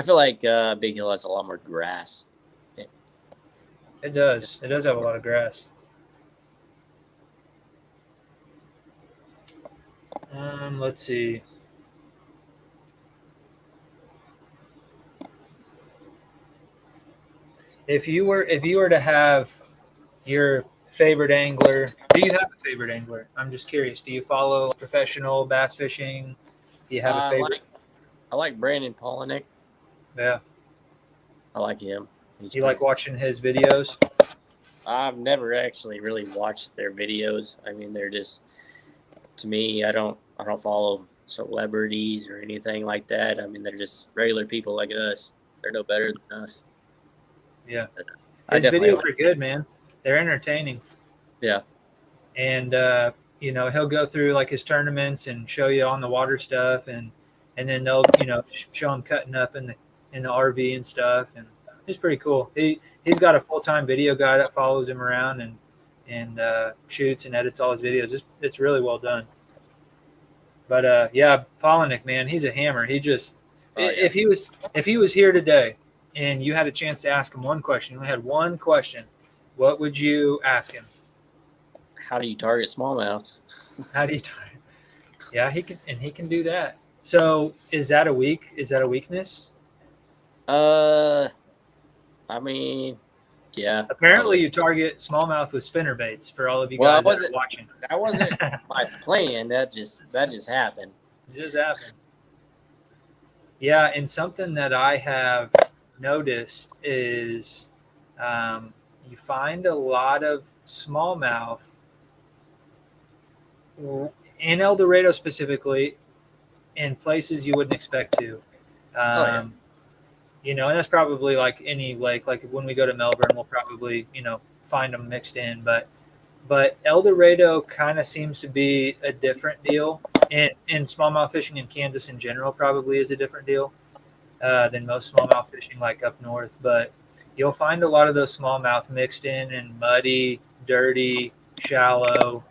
feel like Big Hill has a lot more grass. It does. It does have a lot of grass. Let's see. If you were to have your favorite angler, do you have a favorite angler? I'm just curious. Do you follow professional bass fishing? Do you have a favorite? I like Brandon Polinick. Yeah. I like him. You like watching his videos? I've never actually really watched their videos. They're just, to me, I don't follow celebrities or anything like that. They're just regular people like us. They're no better than us. Yeah. His videos are good, man. They're entertaining. Yeah. And he'll go through like his tournaments and show you on the water stuff, and then they'll show him cutting up in the RV and stuff, and it's pretty cool. He's got a full-time video guy that follows him around and shoots and edits all his videos. It's really well done. But yeah, Polinick, man, he's a hammer. He just if he was here today and you had a chance to ask him one question, you only had one question, what would you ask him? How do you target smallmouth? How do you target? Yeah, he can do that. So is that a weakness? Yeah. Apparently, you target smallmouth with spinnerbaits. For all of you guys that are watching, that wasn't my plan. That just happened. It just happened. Yeah, and something that I have noticed is you find a lot of smallmouth in El Dorado specifically in places you wouldn't expect to. And that's probably like any lake. Like when we go to Melbourne, we'll probably, find them mixed in. But El Dorado kind of seems to be a different deal. And smallmouth fishing in Kansas in general probably is a different deal than most smallmouth fishing like up north. But you'll find a lot of those smallmouth mixed in muddy, dirty, shallow,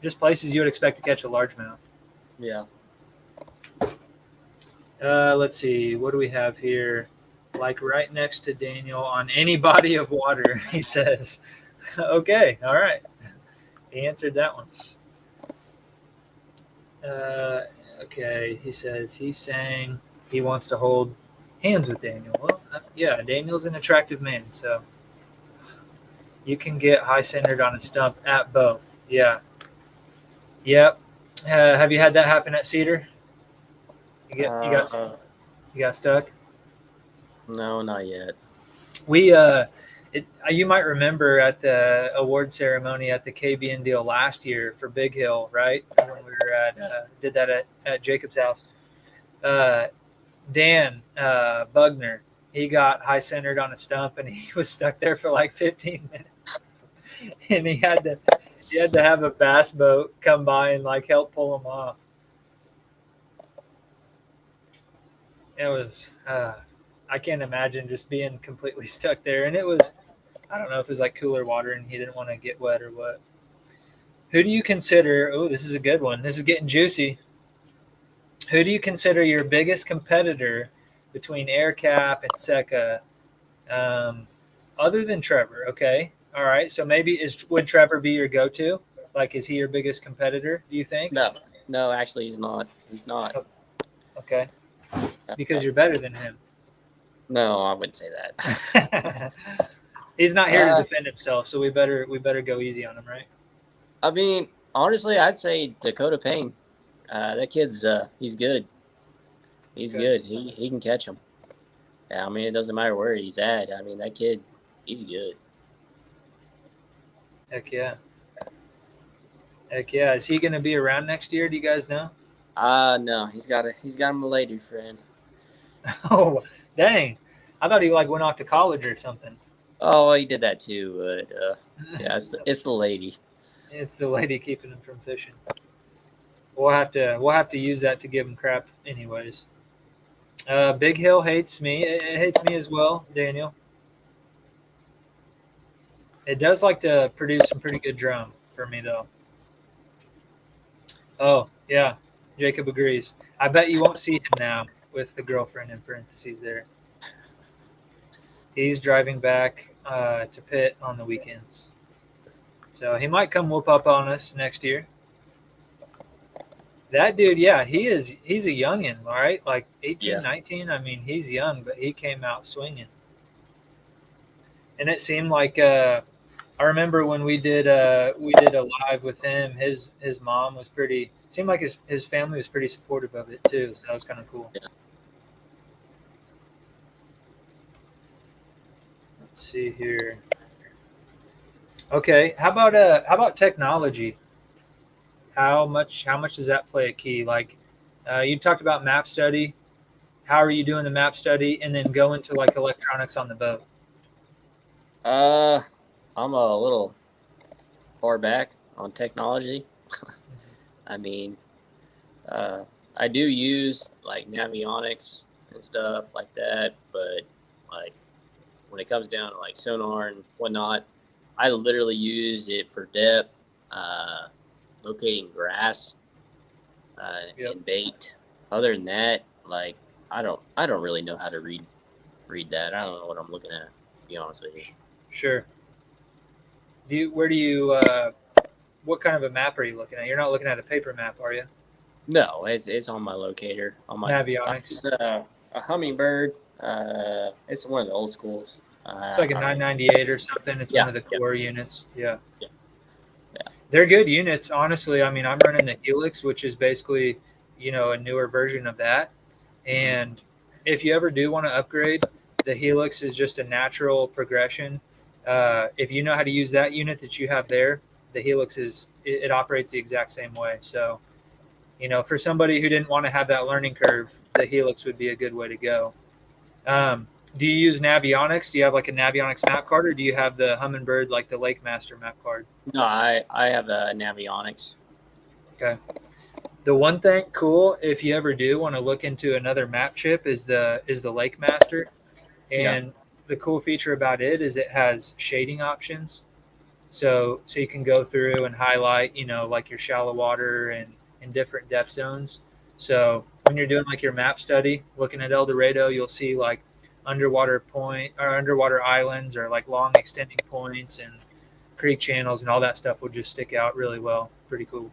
just places you would expect to catch a largemouth. Yeah. Let's see. What do we have here? Like right next to Daniel on any body of water, he says. Okay. All right. He answered that one. Okay. He says he's saying he wants to hold hands with Daniel. Well, yeah, Daniel's an attractive man, so you can get high centered on a stump at both. Yeah. Yep. Have you had that happen at Cedar? You got stuck? No, not yet. You might remember at the award ceremony at the KBN deal last year for Big Hill, right? When we were did that at Jacob's house. Dan Bugner, he got high centered on a stump and he was stuck there for like 15 minutes, and he had to have a bass boat come by and like help pull him off. It was, I can't imagine just being completely stuck there. And it was, I don't know if it was like cooler water and he didn't want to get wet or what. Who do you consider, this is a good one. This is getting juicy. Who do you consider your biggest competitor between Air Cap and ACKA, other than Trevor? Okay. All right. So maybe would Trevor be your go-to? Like, is he your biggest competitor, do you think? No, actually he's not. He's not. Okay. Because you're better than him. No, I wouldn't say that. He's not here to defend himself, so we better go easy on him, right? Honestly, I'd say Dakota Payne. That kid's he's good. He's Okay. good. He can catch them. Yeah, I mean, it doesn't matter where he's at. I mean, that kid, he's good. Heck yeah. Heck yeah. Is he going to be around next year? Do you guys know? No, he's got him a lady friend. Oh, dang. I thought he like went off to college or something. Oh, he did that too, but yeah, it's the lady. It's the lady keeping him from fishing. We'll have to use that to give him crap anyways. Big Hill hates me. It hates me as well, Daniel. It does like to produce some pretty good drum for me though. Oh, yeah. Jacob agrees. I bet you won't see him now with the girlfriend in parentheses there. He's driving back to Pitt on the weekends. So he might come whoop up on us next year. That dude, yeah, he's a youngin', all right? Like 18, Yeah. 19. I mean, he's young, but he came out swinging. And it seemed like I remember when we did a live with him, his mom was pretty seemed like his family was pretty supportive of it too, so that was kind of cool. Yeah. Let's see here. Okay, how about technology? How much does that play a key? Like you talked about map study. How are you doing the map study, and then go into like electronics on the boat? I'm a little far back on technology. I mean, I do use like navionics and stuff like that, but like when it comes down to like sonar and whatnot, I literally use it for depth, locating grass, Yep. and bait. Other than that, like I don't really know how to read that. I don't know what I'm looking at, to be honest with you. Sure. What kind of a map are you looking at? You're not looking at a paper map, are you? No, it's on my locator. On my Navionics. a hummingbird. It's one of the old schools. It's like a 998 or something. It's one of the core units. Yeah. Yeah. They're good units, honestly. I mean, I'm running the Helix, which is basically, a newer version of that. And if you ever do want to upgrade, the Helix is just a natural progression. If you know how to use that unit that you have there, the Helix it operates the exact same way. So, for somebody who didn't want to have that learning curve, the Helix would be a good way to go. Do you use Navionics? Do you have like a Navionics map card, or do you have the Humminbird, like the Lake Master map card? No, I have a Navionics. Okay. The one thing cool, if you ever do want to look into another map chip, is the Lake Master, and the cool feature about it is it has shading options. So you can go through and highlight, like your shallow water and different depth zones. So when you're doing like your map study, looking at El Dorado, you'll see like underwater islands or like long extending points and creek channels and all that stuff will just stick out really well. Pretty cool.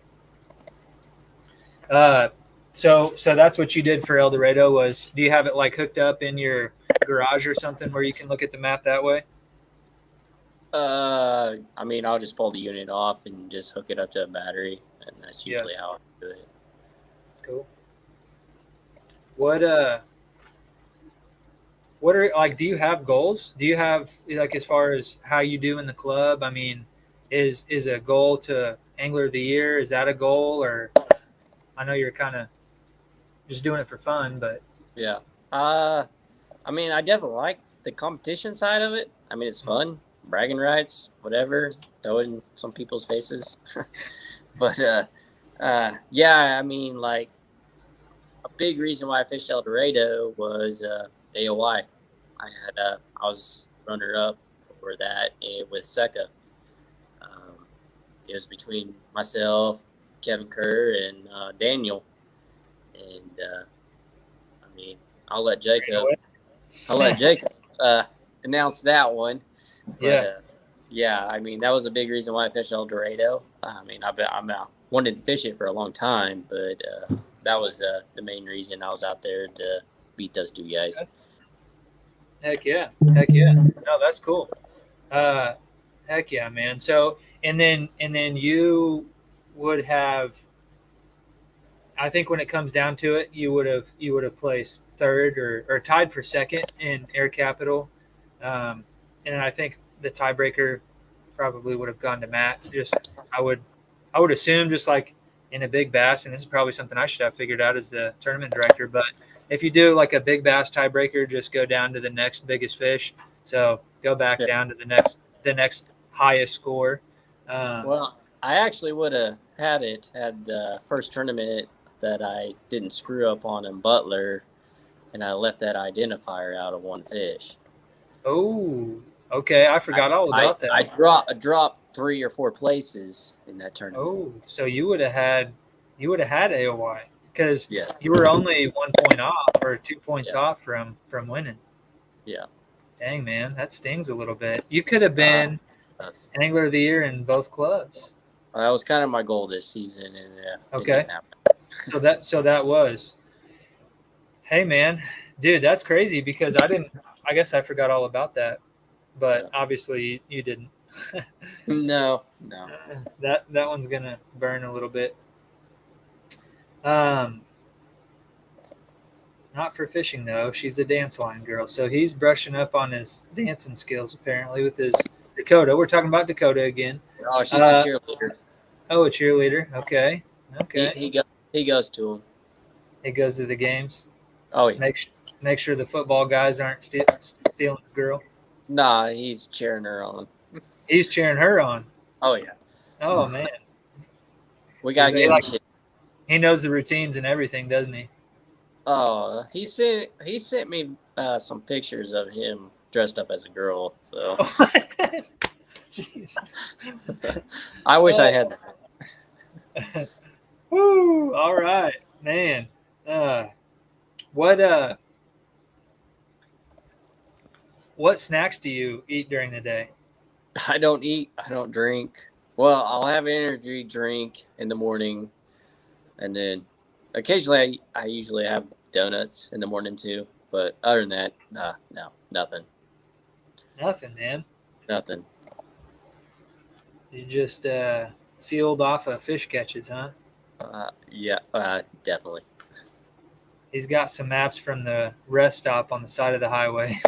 So that's what you did for El Dorado was, do you have it like hooked up in your garage or something where you can look at the map that way? I mean, I'll just pull the unit off and just hook it up to a battery, and that's usually how I do it. Cool. What are like? Do you have goals? Do you have like as far as how you do in the club? I mean, is a goal to Angler of the Year? Is that a goal, or I know you're kind of just doing it for fun, but yeah. I mean, I definitely like the competition side of it. I mean, it's fun, bragging rights, whatever, throw it in some people's faces. But yeah, I mean, like a big reason why I fished El Dorado was AOI. I was runner up for that with ACKA. It was between myself, Kevin Kerr, and Daniel. And I mean, I'll let Jacob announce that one. But, yeah, I mean, that was a big reason why I fished El Dorado. I mean, I wanted to fish it for a long time, but that was the main reason I was out there to beat those two guys. Heck yeah. No, that's cool. Heck yeah, man. So and then you would have I think when it comes down to it, you would have placed third or tied for second in Air Capital, and I think the tiebreaker probably would have gone to Matt. I would I would assume just like in a big bass, and this is probably something I should have figured out as the tournament director. But if you do like a big bass tiebreaker, just go down to the next biggest fish. So go back Yeah. down to the next highest score. Well, I actually would have had the first tournament that I didn't screw up on in Butler, and I left that identifier out of one fish. Oh, okay. I forgot all about that. I dropped 3 or 4 places in that tournament. Oh, so you would have had AOY because Yes. you were only 1 point off or 2 points off from winning. Yeah. Dang, man, that stings a little bit. You could have been Angler of the Year in both clubs. That was kind of my goal this season, and okay. so that was. Hey, man, dude, that's crazy because I guess I forgot all about that, but obviously you didn't. No. That one's gonna burn a little bit. Not for fishing though. She's a dance line girl, so he's brushing up on his dancing skills apparently with his Dakota. We're talking about Dakota again. Oh, she's a cheerleader. Oh, a cheerleader. Okay. He goes to them. He goes to the games. Oh, yeah. Make sure the football guys aren't stealing his girl. Nah, he's cheering her on. He's cheering her on. Oh yeah. Oh man. We gotta get him. He knows the routines and everything, doesn't he? Oh, he sent me some pictures of him dressed up as a girl. So. Jeez. I wish I had that. Woo! All right, man. What snacks do you eat during the day? I don't eat. I don't drink. Well, I'll have an energy drink in the morning, and then occasionally I usually have donuts in the morning too. But other than that, no, nothing. Nothing, man. Nothing. You just field off of fish catches, huh? Yeah, definitely. He's got some maps from the rest stop on the side of the highway.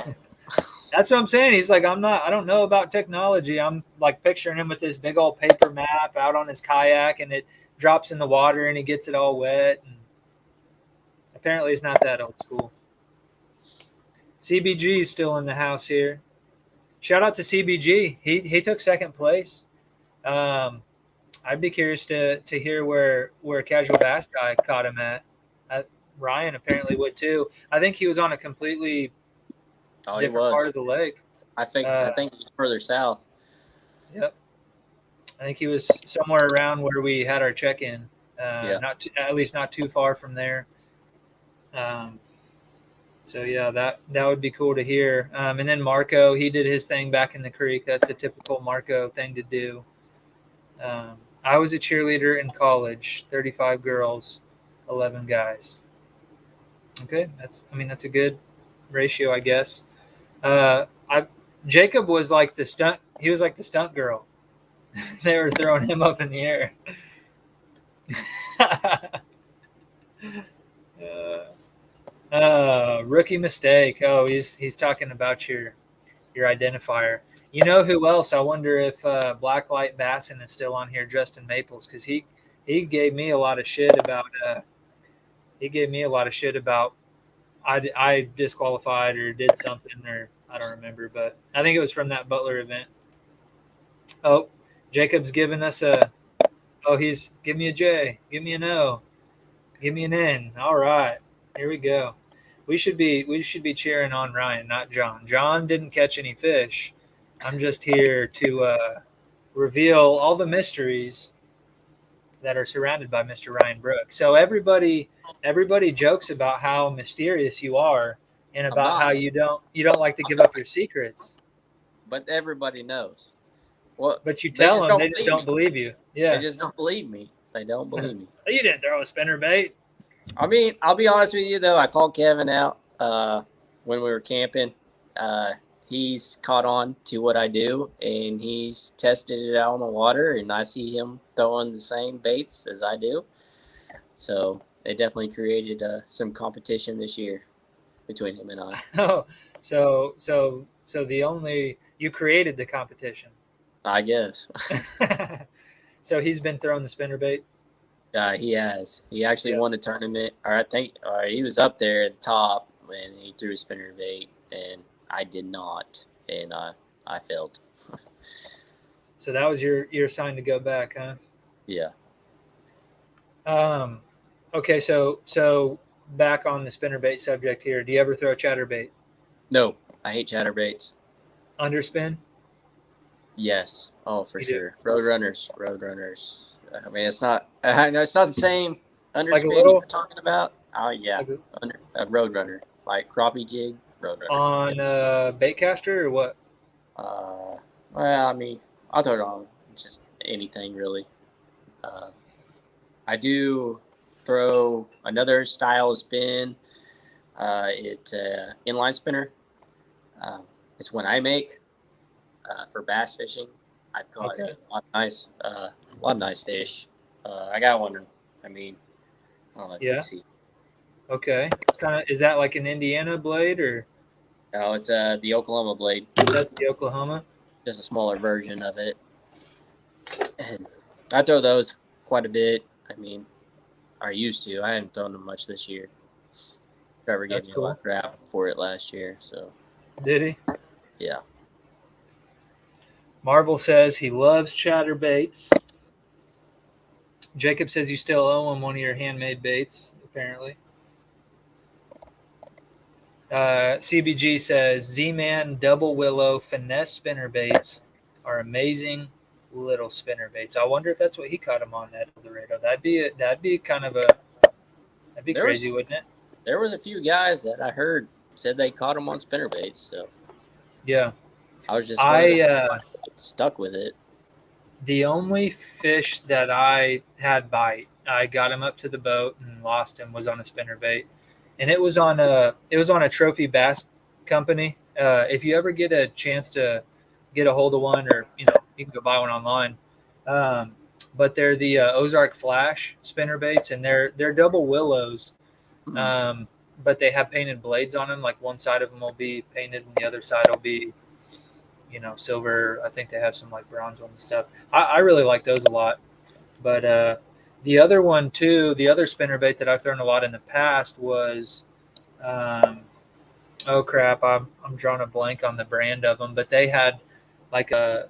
That's what I'm saying. He's like, I don't know about technology. I'm like picturing him with this big old paper map out on his kayak, and it drops in the water and he gets it all wet. And apparently he's not that old school. CBG is still in the house here. Shout out to CBG. He took second place. I'd be curious to hear where Casual Bass Guy caught him at. Ryan apparently would too. I think he was on a completely different part of the lake. I think he's further south. Yep. I think he was somewhere around where we had our check-in. At least not too far from there. So yeah, that would be cool to hear. And then Marco, he did his thing back in the creek. That's a typical Marco thing to do. I was a cheerleader in college. 35 girls, 11 guys. Okay, that's a good ratio, I guess. Jacob was like the stunt. He was like the stunt girl. They were throwing him up in the air. Rookie mistake. Oh, he's talking about your identifier. You know who else? I wonder if Blacklight Bassin is still on here. Justin Maples, because he gave me a lot of shit about. I disqualified or did something, or I don't remember, but I think it was from that Butler event. Oh, Jacob's giving us he's give me a J, give me an O, give me an N. All right, here we go. We should be cheering on Ryan, not John. John didn't catch any fish. I'm just here to reveal all the mysteries that are surrounded by Mr. Ryan Brooke. So everybody jokes about how mysterious you are and about how you don't like to give up your secrets. But everybody knows. Well, but you tell them, they just don't believe you. Yeah, they just don't believe me. They don't believe me. You didn't throw a spinnerbait. I mean, I'll be honest with you though. I called Kevin out when we were camping. He's caught on to what I do, and he's tested it out on the water, and I see him throwing the same baits as I do. So they definitely created some competition this year between him and I. Oh, so you created the competition. I guess. So he's been throwing the spinnerbait. He has. He actually Yeah, won a tournament, or I think he was up there at the top when he threw a spinnerbait, and I did not, and I failed. so that was your sign to go back, huh? Yeah. Um, okay, so back on the spinnerbait subject here. Do you ever throw a chatterbait? No, I hate chatterbaits. Underspin? Yes. Oh, for You do. sure. Roadrunners. Roadrunners. I mean, it's not. I know it's not the same Like a underspin you're little talking about. Oh yeah, like under a roadrunner, like crappie jig, roadrunner. on baitcaster or what? Uh, well, I mean, I'll throw it on just anything really. Uh, I do throw another style of spin. It's inline spinner. It's one I make for bass fishing. I've caught Okay. a lot of nice fish. I got one. I mean, I don't know if you can Yeah. see. Okay. It's kind of, is that like an Indiana blade or Oh, it's the Oklahoma blade, that's the Oklahoma? just a smaller version of it. And I throw those quite a bit. I mean, I used to. I haven't thrown them much this year. Trevor gave That's me a lot cool. of crap for it last year. So Did he? yeah. Marvel says he loves chatterbaits. Jacob says you still owe him one of your handmade baits, apparently. CBG says Z-Man Double Willow Finesse spinner baits are amazing little spinner baits. I wonder if that's what he caught him on at El Dorado. That'd be kind of a that'd be There crazy, was wouldn't it? there was a few guys that I heard said they caught them on spinnerbaits. So Yeah. I was just one of them I stuck with it. the only fish that I had bite, I got him up to the boat and lost him was on a spinnerbait, and it was on a trophy bass company. If you ever get a chance to get a hold of one, or you can go buy one online. Um, but they're the Ozark Flash spinnerbaits, and they're double willows. Hmm. Um, but they have painted blades on them. Like one side of them will be painted, and the other side will be silver. I think they have some like bronze ones and stuff. I really like those a lot. But the other one too, the other spinnerbait that I've thrown a lot in the past was, oh crap, I'm drawing a blank on the brand of them, but they had like a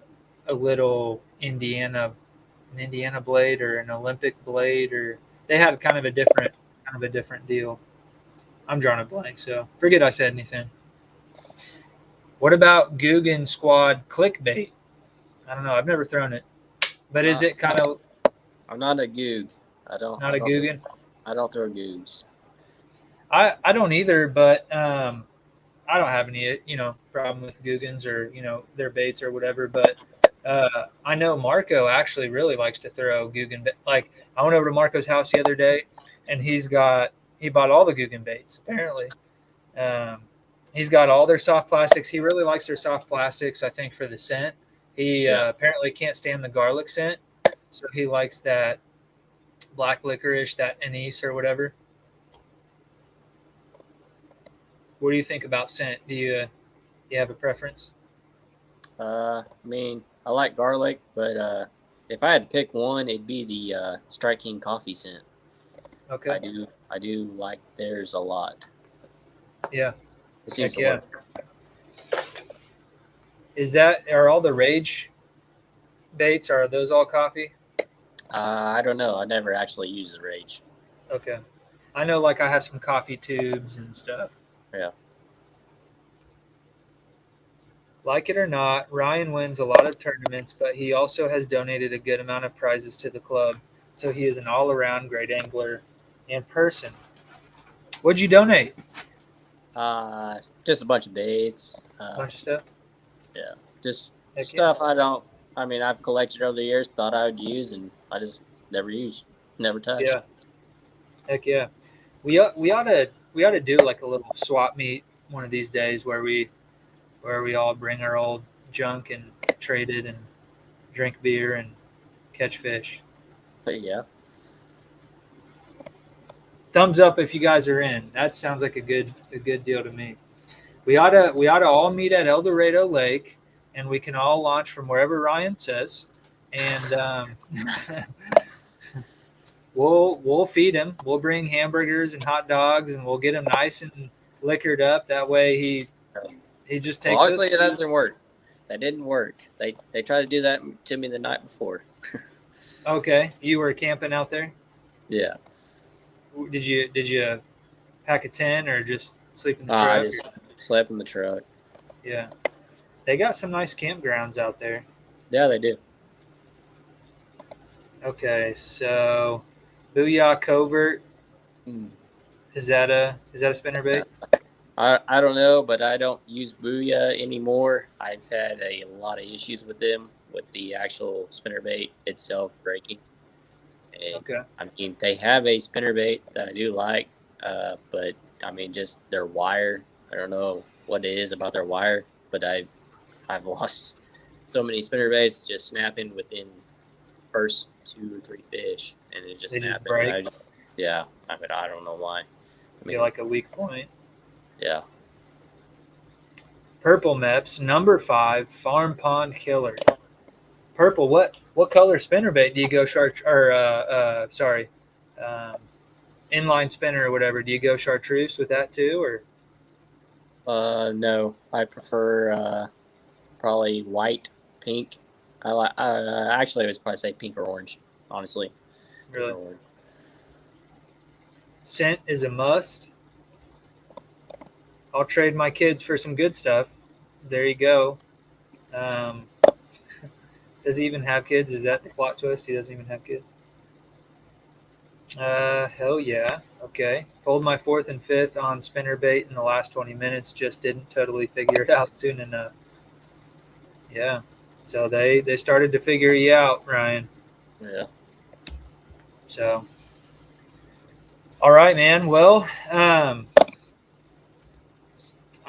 little an Indiana blade or an Olympic blade, or they had kind of a different deal. I'm drawing a blank, so forget I said anything. What about Guggen Squad clickbait? I don't know. I've never thrown it, but is Uh, it kind of I'm not a goog. not a Guggen? I don't throw googs. I don't either, but I don't have any problem with Guggens or their baits or whatever. But I know Marco actually really likes to throw Guggen. Like I went over to Marco's house the other day, and he bought all the Guggen baits apparently. Um, he's got all their soft plastics. He really likes their soft plastics. I think for the scent. He Yeah. apparently can't stand the garlic scent, so he likes that black licorice, that anise or whatever. What do you think about scent? Do you have a preference? I mean, I like garlic, but if I had to pick one, it'd be the Strike King coffee scent. Okay. I do like theirs a lot. Yeah. It seems Heck to yeah. work. Are all the rage baits? Are those all coffee? I don't know. I never actually used the Rage. Okay. I know, like I have some coffee tubes and stuff. Yeah. Like it or not, Ryan wins a lot of tournaments, but he also has donated a good amount of prizes to the club. So he is an all-around great angler in person. What'd you donate? Just a bunch of baits. A bunch of stuff. Yeah. Just Heck stuff I don't. I mean, I've collected over the years, thought I would use, and I just never used, never touched. Yeah. Heck yeah. We ought to do like a little swap meet one of these days where we all bring our old junk and trade it and drink beer and catch fish. But yeah. thumbs up if you guys are in. That sounds like a good deal to me. We ought to all meet at El Dorado Lake, and we can all launch from wherever Ryan says, and we'll feed him. We'll bring hamburgers and hot dogs, and we'll get him nice and liquored up. That way he just takes Well, obviously us. it doesn't work. That didn't work. They tried to do that to me the night before. Okay, you were camping out there. Yeah. Did you pack a tent or just sleep in the I truck? just slept in the truck. Yeah, they got some nice campgrounds out there. Yeah, they do. Okay, so Booyah Covert. Is that a spinnerbait? I don't know, but I don't use Booyah anymore. I've had a lot of issues with them, with the actual spinnerbait itself breaking. And, Okay. I mean, they have a spinnerbait that I do like, but I mean, just their wire. I don't know what it is about their wire, but I've lost so many spinnerbaits just snapping within first 2 or 3 fish, and it just They just snapping. break. Yeah, I mean, I don't know why. I mean, Feel like a weak point. yeah. Purple Meps, number 5, Farm Pond Killer. Purple, what color spinnerbait do you go inline spinner or whatever? Do you go chartreuse with that too, or? No, I prefer probably white, pink. Actually, I would probably say pink or orange. Honestly, Really? Pink or orange. Scent is a must. I'll trade my kids for some good stuff. There you go. Does he even have kids? Is that the plot twist? He doesn't even have kids. Hell yeah. Okay. Pulled my 4th and 5th on spinnerbait in the last 20 minutes. Just didn't totally figure it out soon enough. Yeah. So they started to figure you out, Ryan. Yeah. So, all right, man. Well, I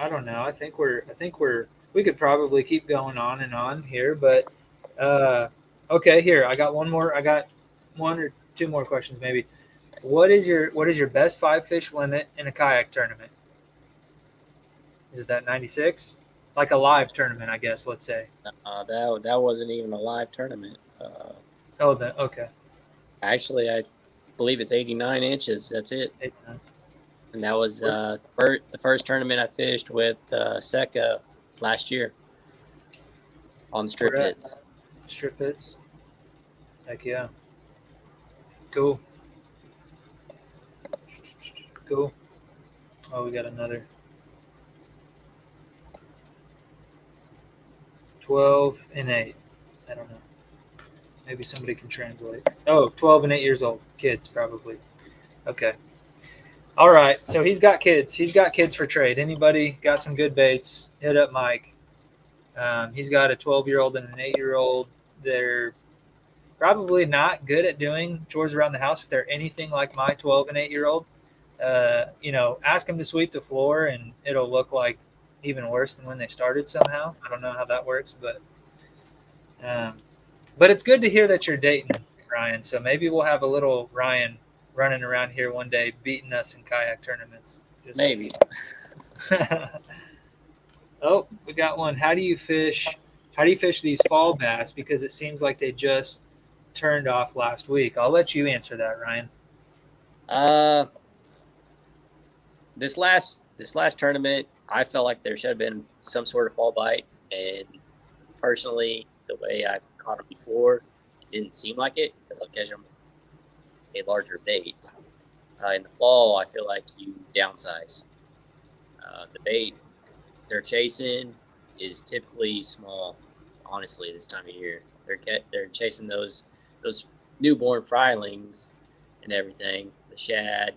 don't know. I think we could probably keep going on and on here, but okay. Here, I got one more. I got 1 or 2 more questions, maybe. What is your best 5 fish limit in a kayak tournament? Is it that 96? Like a live tournament, I guess. Let's say. That wasn't even a live tournament. Okay. Actually, I believe it's 89 inches. That's it. 89. And that was the first tournament I fished with ACKA last year on strip pits. Strip pits. Heck yeah. Cool. Cool. Oh, we got another. 12 and 8. I don't know. Maybe somebody can translate. Oh, 12 and 8 years old. Kids, probably. Okay. All right. So he's got kids. He's got kids for trade. Anybody got some good baits? Hit up Mike. He's got a 12-year-old and an 8-year-old. They're probably not good at doing chores around the house if they're anything like my 12 and 8-year-old. Ask them to sweep the floor and it'll look like even worse than when they started somehow. I don't know how that works, but it's good to hear that you're dating, Ryan. So maybe we'll have a little Ryan running around here one day beating us in kayak tournaments. Maybe. Oh, we got one. How do you fish these fall bass? Because it seems like they just turned off last week. I'll let you answer that, Ryan. This last tournament, I felt like there should have been some sort of fall bite, and personally, the way I've caught them before, it didn't seem like it because I'll catch them a larger bait. In the fall, I feel like you downsize. The bait they're chasing is typically small. Honestly, this time of year, they're chasing those newborn frylings and everything, the shad,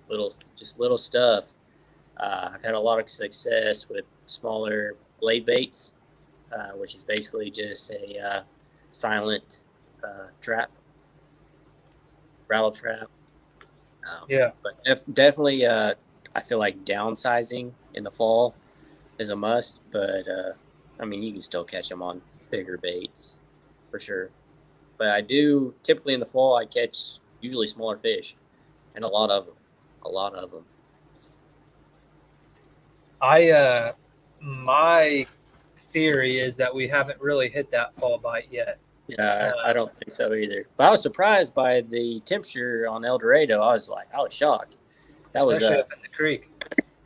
little stuff. I've had a lot of success with smaller blade baits, which is basically just a silent trap, rattle trap. Yeah. But definitely, I feel like downsizing in the fall is a must. But I mean, you can still catch them on bigger baits for sure. But I do typically in the fall I catch usually smaller fish, and a lot of them. a lot of them. My theory is that we haven't really hit that fall bite yet. Yeah, I don't think so either. But I was surprised by the temperature on El Dorado. I was shocked. That was especially up in the creek.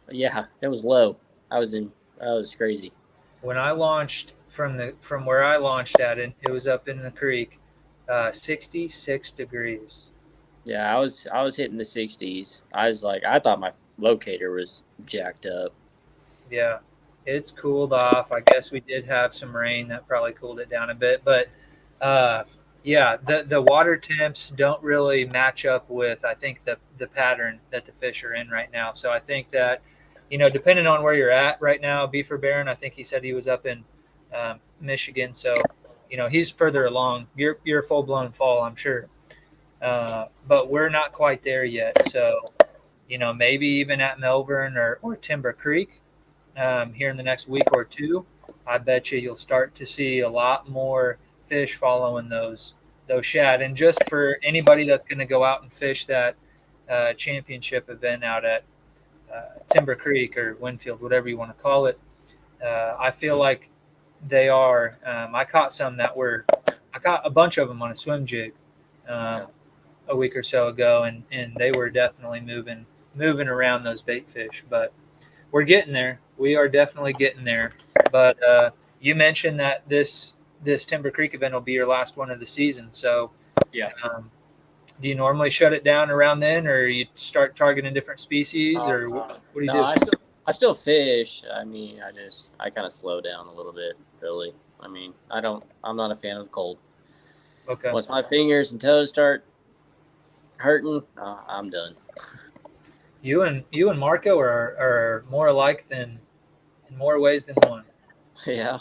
Yeah, it was low. That was crazy. When I launched from where I launched at it was up in the creek, 66 degrees. Yeah, I was hitting the 60s. I thought my locator was jacked up. Yeah, it's cooled off. I guess we did have some rain that probably cooled it down a bit, but yeah, the water temps don't really match up with, I think, the pattern that the fish are in right now. So I think that, depending on where you're at right now, Beaver Baron, I think he said he was up in Michigan, so he's further along. You're full blown fall, I'm sure, but we're not quite there yet. So maybe even at Melbourne or Timber Creek. Here in the next week or two, I bet you'll start to see a lot more fish following those shad. And just for anybody that's going to go out and fish that championship event out at Timber Creek or Winfield, whatever you want to call it, I feel like they are. I caught a bunch of them on a swim jig a week or so ago, and they were definitely moving around those bait fish, but we're getting there. We are definitely getting there. But you mentioned that this Timber Creek event will be your last one of the season. So, Yeah. Do you normally shut it down around then, or you start targeting different species, or what do you do? I still fish. I mean, I kind of slow down a little bit. Really. I mean, I'm not a fan of the cold. Okay. Once my fingers and toes start hurting, I'm done. You and Marco are more alike than in more ways than one. Yeah.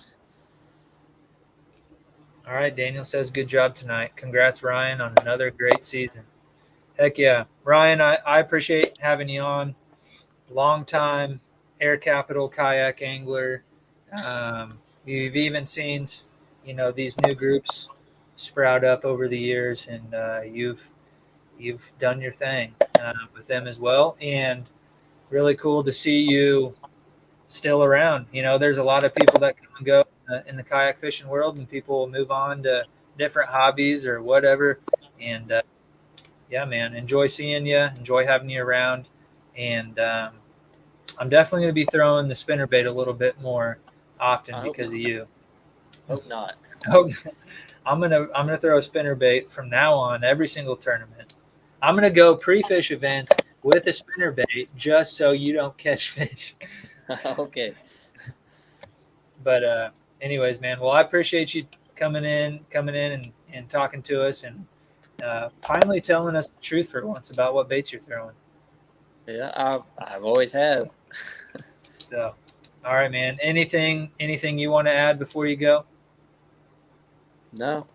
All right, Daniel says good job tonight. Congrats, Ryan, on another great season. Heck yeah. Ryan, I appreciate having you on. Longtime Air Capital Kayak Angler. You've even seen these new groups sprout up over the years, and you've done your thing with them as well. And really cool to see you still around. There's a lot of people that come and go in the kayak fishing world, and people will move on to different hobbies or whatever. And yeah, man, enjoy seeing you, enjoy having you around. And I'm definitely going to be throwing the spinnerbait a little bit more often because of you. Hope not. I'm gonna throw a spinnerbait from now on every single tournament. I'm gonna go pre-fish events with a spinnerbait just so you don't catch fish. Okay. But anyways, man, well, I appreciate you coming in and talking to us, and finally telling us the truth for once about what baits you're throwing. Yeah, I've always have. So, all right, man. Anything you want to add before you go? No,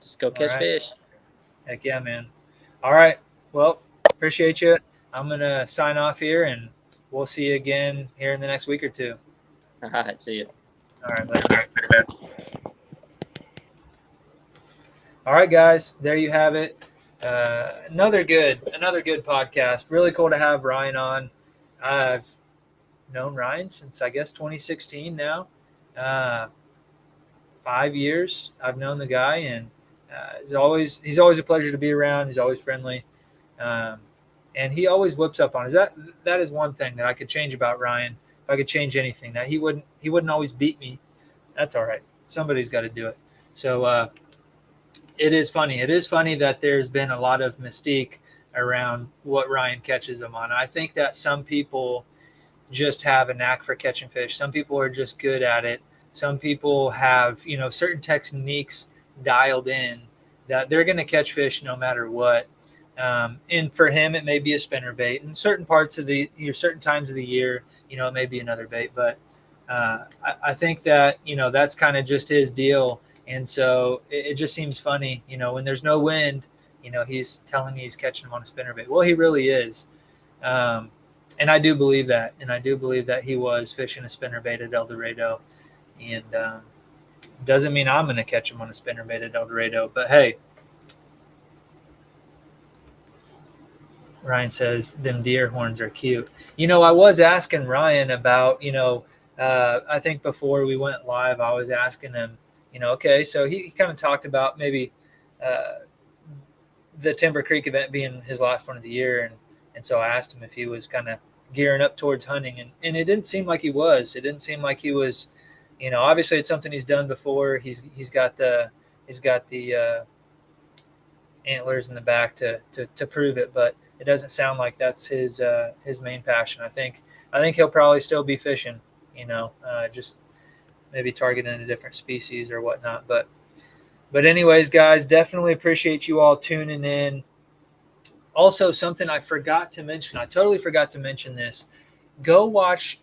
just go catch fish. Heck yeah, man. All right. Well, appreciate you. I'm gonna sign off here, and we'll see you again here in the next week or two. All right, see you. All right, later. All right, guys, there you have it. Another good podcast. Really cool to have Ryan on. I've known Ryan since I guess 2016 now. 5 years I've known the guy, and he's always a pleasure to be around. He's always friendly, and he always whips up on us. That is one thing that I could change about Ryan. If I could change anything, that he wouldn't always beat me. That's all right. Somebody's got to do it. So it is funny. It is funny that there's been a lot of mystique around what Ryan catches them on. I think that some people just have a knack for catching fish. Some people are just good at it. Some people have, certain techniques dialed in that they're going to catch fish no matter what. And for him, it may be a spinnerbait. In certain certain times of the year, it may be another bait. But I think that, that's kind of just his deal. And so it just seems funny, when there's no wind, he's telling me he's catching them on a spinnerbait. Well, he really is. And I do believe that. And I do believe that he was fishing a spinnerbait at El Dorado. And doesn't mean I'm going to catch him on a spinnerbait at El Dorado. But, hey, Ryan says them deer horns are cute. I was asking Ryan about, I think before we went live, I was asking him, okay, so he kind of talked about maybe the Timber Creek event being his last one of the year. And so I asked him if he was kind of gearing up towards hunting. And it didn't seem like he was. It didn't seem like he was, obviously it's something he's done before. He's got the antlers in the back to prove it, but it doesn't sound like that's his main passion. I think he'll probably still be fishing, just maybe targeting a different species or whatnot. But anyways, guys, definitely appreciate you all tuning in. Also, something I forgot to mention, I totally forgot to mention this. Go watch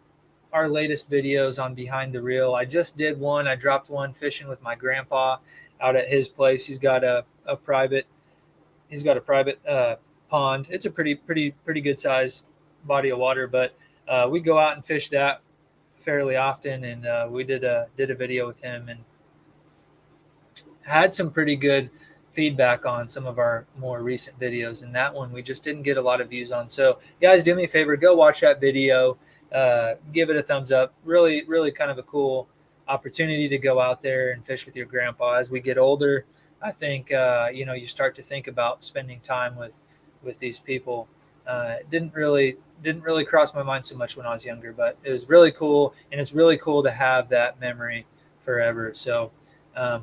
our latest videos on Behind the Reel. I just did one. I dropped one fishing with my grandpa out at his place. He's got a private pond. It's a pretty good size body of water, but we go out and fish that fairly often. And we did a video with him and had some pretty good feedback on some of our more recent videos. And that one we just didn't get a lot of views on. So guys, do me a favor, go watch that video, give it a thumbs up. Really kind of a cool opportunity to go out there and fish with your grandpa. As we get older, I think you start to think about spending time with these people. It didn't really cross my mind so much when I was younger, but it was really cool, and it's really cool to have that memory forever. So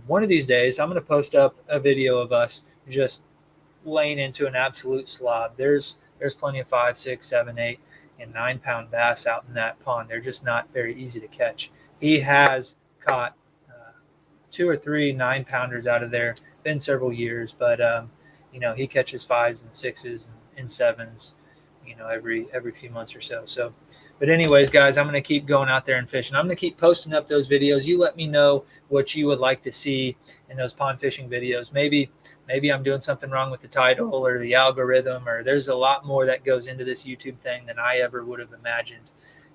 one of these days, I'm going to post up a video of us just laying into an absolute slob. There's plenty of 5, 6, 7, 8, and 9 pound bass out in that pond. They're just not very easy to catch. He has caught 2 or 3 9 pounders out of there. Been several years, but he catches 5s and 6s and 7s, every few months or so. So, but anyways, guys, I'm going to keep going out there and fishing. I'm going to keep posting up those videos. You let me know what you would like to see in those pond fishing videos. Maybe I'm doing something wrong with the title or the algorithm, or there's a lot more that goes into this YouTube thing than I ever would have imagined.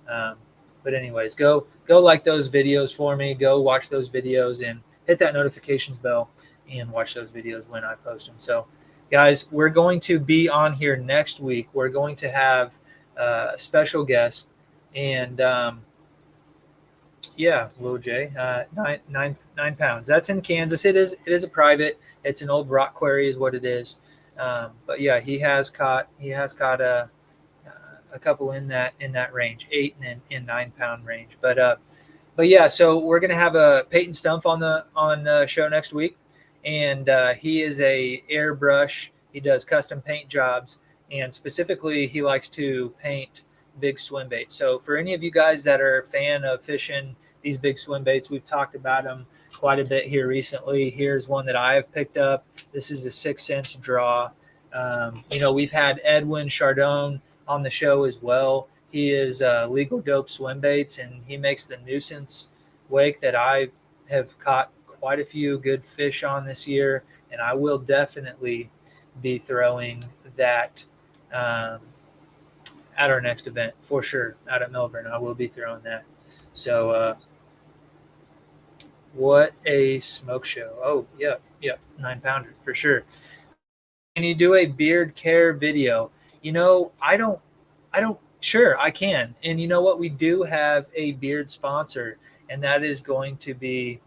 But anyways, go like those videos for me. Go watch those videos and hit that notifications bell and watch those videos when I post them. So, guys, we're going to be on here next week. We're going to have a special guest, and Lil J, 9 pounds. That's in Kansas. It is a private. It's an old rock quarry, is what it is. But yeah, he has caught a couple in that range, 8 and 9 pound range. But yeah, so we're gonna have a Peyton Stumpf on the show next week. And he is a airbrush. He does custom paint jobs, and specifically he likes to paint big swim baits. So for any of you guys that are a fan of fishing these big swim baits, we've talked about them quite a bit here recently. Here's one that I have picked up. This is a 6-cent draw. We've had Edwin Chardon on the show as well. He is Legal Dope Swim Baits, and he makes the Nuisance Wake that I have caught quite a few good fish on this year, and I will definitely be throwing that at our next event for sure. Out at Melbourne, I will be throwing that. So what a smoke show. Oh yeah 9 pounder for sure. Can you do a beard care video? I don't sure I can. And you know what, we do have a beard sponsor, and that is going to be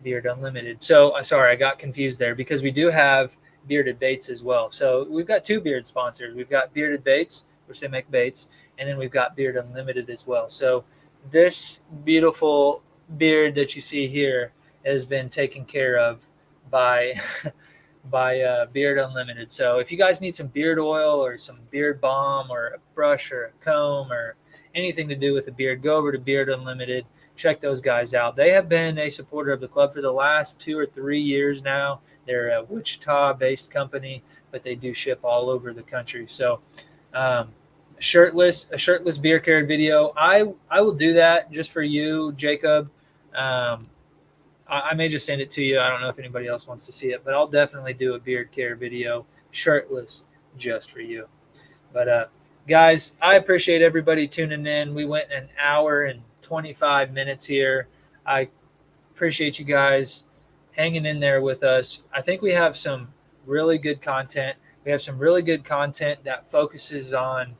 Beard Unlimited. So sorry, I got confused there, because we do have Bearded Baits as well. So we've got 2 beard sponsors. We've got Bearded Baits, which they make baits, and then we've got Beard Unlimited as well. So this beautiful beard that you see here has been taken care of by Beard Unlimited. So if you guys need some beard oil or some beard balm or a brush or a comb or anything to do with the beard, go over to Beard Unlimited. Check those guys out. They have been a supporter of the club for the last 2 or 3 years now. They're a Wichita-based company, but they do ship all over the country. So a shirtless beer care video. I will do that just for you, Jacob. I may just send it to you. I don't know if anybody else wants to see it, but I'll definitely do a beard care video, shirtless, just for you. But guys, I appreciate everybody tuning in. We went an hour and 25 minutes here. I appreciate you guys hanging in there with us. I think we have some really good content We have some really good content that focuses on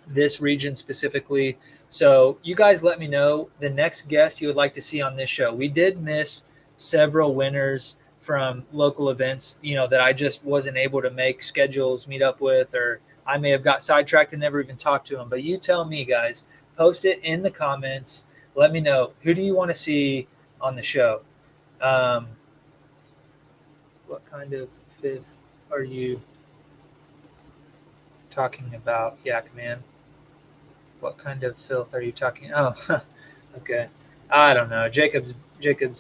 this region specifically. So you guys let me know the next guest you would like to see on this show. We did miss several winners from local events, that I just wasn't able to make schedules, meet up with, or I may have got sidetracked and never even talked to them. But you tell me, guys, post it in the comments. Let me know, who do you want to see on the show? What kind of fifth are you talking about, Yak Man? What kind of filth are you talking? Oh, okay. I don't know. Jacob's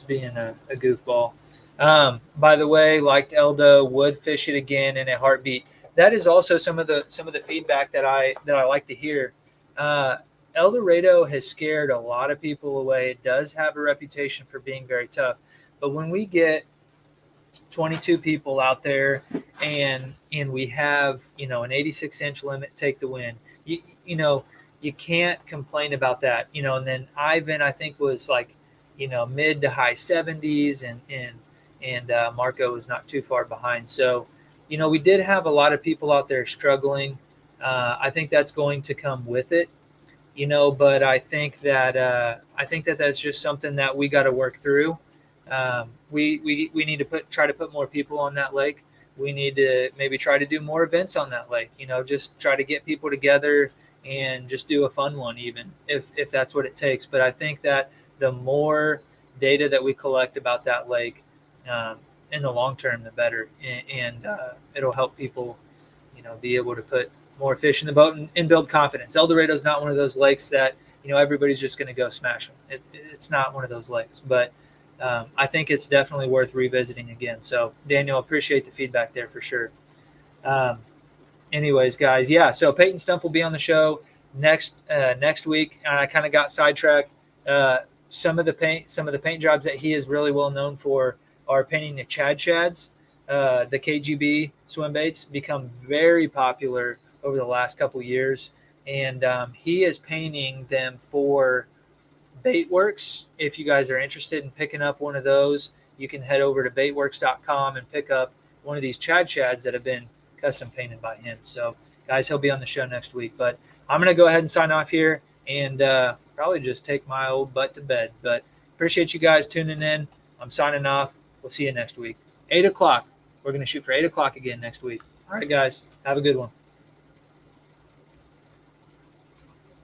being a goofball. By the way, liked Eldo, would fish it again in a heartbeat. That is also some of the feedback that I like to hear. El Dorado has scared a lot of people away. It does have a reputation for being very tough, but when we get 22 people out there and we have an 86-inch limit take the win, you can't complain about that, and then Ivan, I think, was like, mid to high 70s, and Marco was not too far behind. So, we did have a lot of people out there struggling. I think that's going to come with it, but I think that that's just something that we got to work through. We need to try to put more people on that lake. We need to maybe try to do more events on that lake, just try to get people together and just do a fun one, even if that's what it takes. But I think that the more data that we collect about that lake, in the long term, the better. And it'll help people, be able to put more fish in the boat and build confidence. El Dorado is not one of those lakes that, everybody's just going to go smash them. It's not one of those lakes, but I think it's definitely worth revisiting again. So Daniel, appreciate the feedback there for sure. Anyways, guys, yeah. So Peyton Stump will be on the show next week. I kind of got sidetracked. Some of the paint jobs that he is really well known for are painting the Chads. The KGB swim baits become very popular over the last couple years, and he is painting them for Baitworks. If you guys are interested in picking up one of those, you can head over to baitworks.com and pick up one of these Chads that have been custom painted by him. So, guys, he'll be on the show next week. But I'm going to go ahead and sign off here and probably just take my old butt to bed. But appreciate you guys tuning in. I'm signing off. We'll see you next week. 8 o'clock. We're going to shoot for 8 o'clock again next week. All right, guys. Have a good one.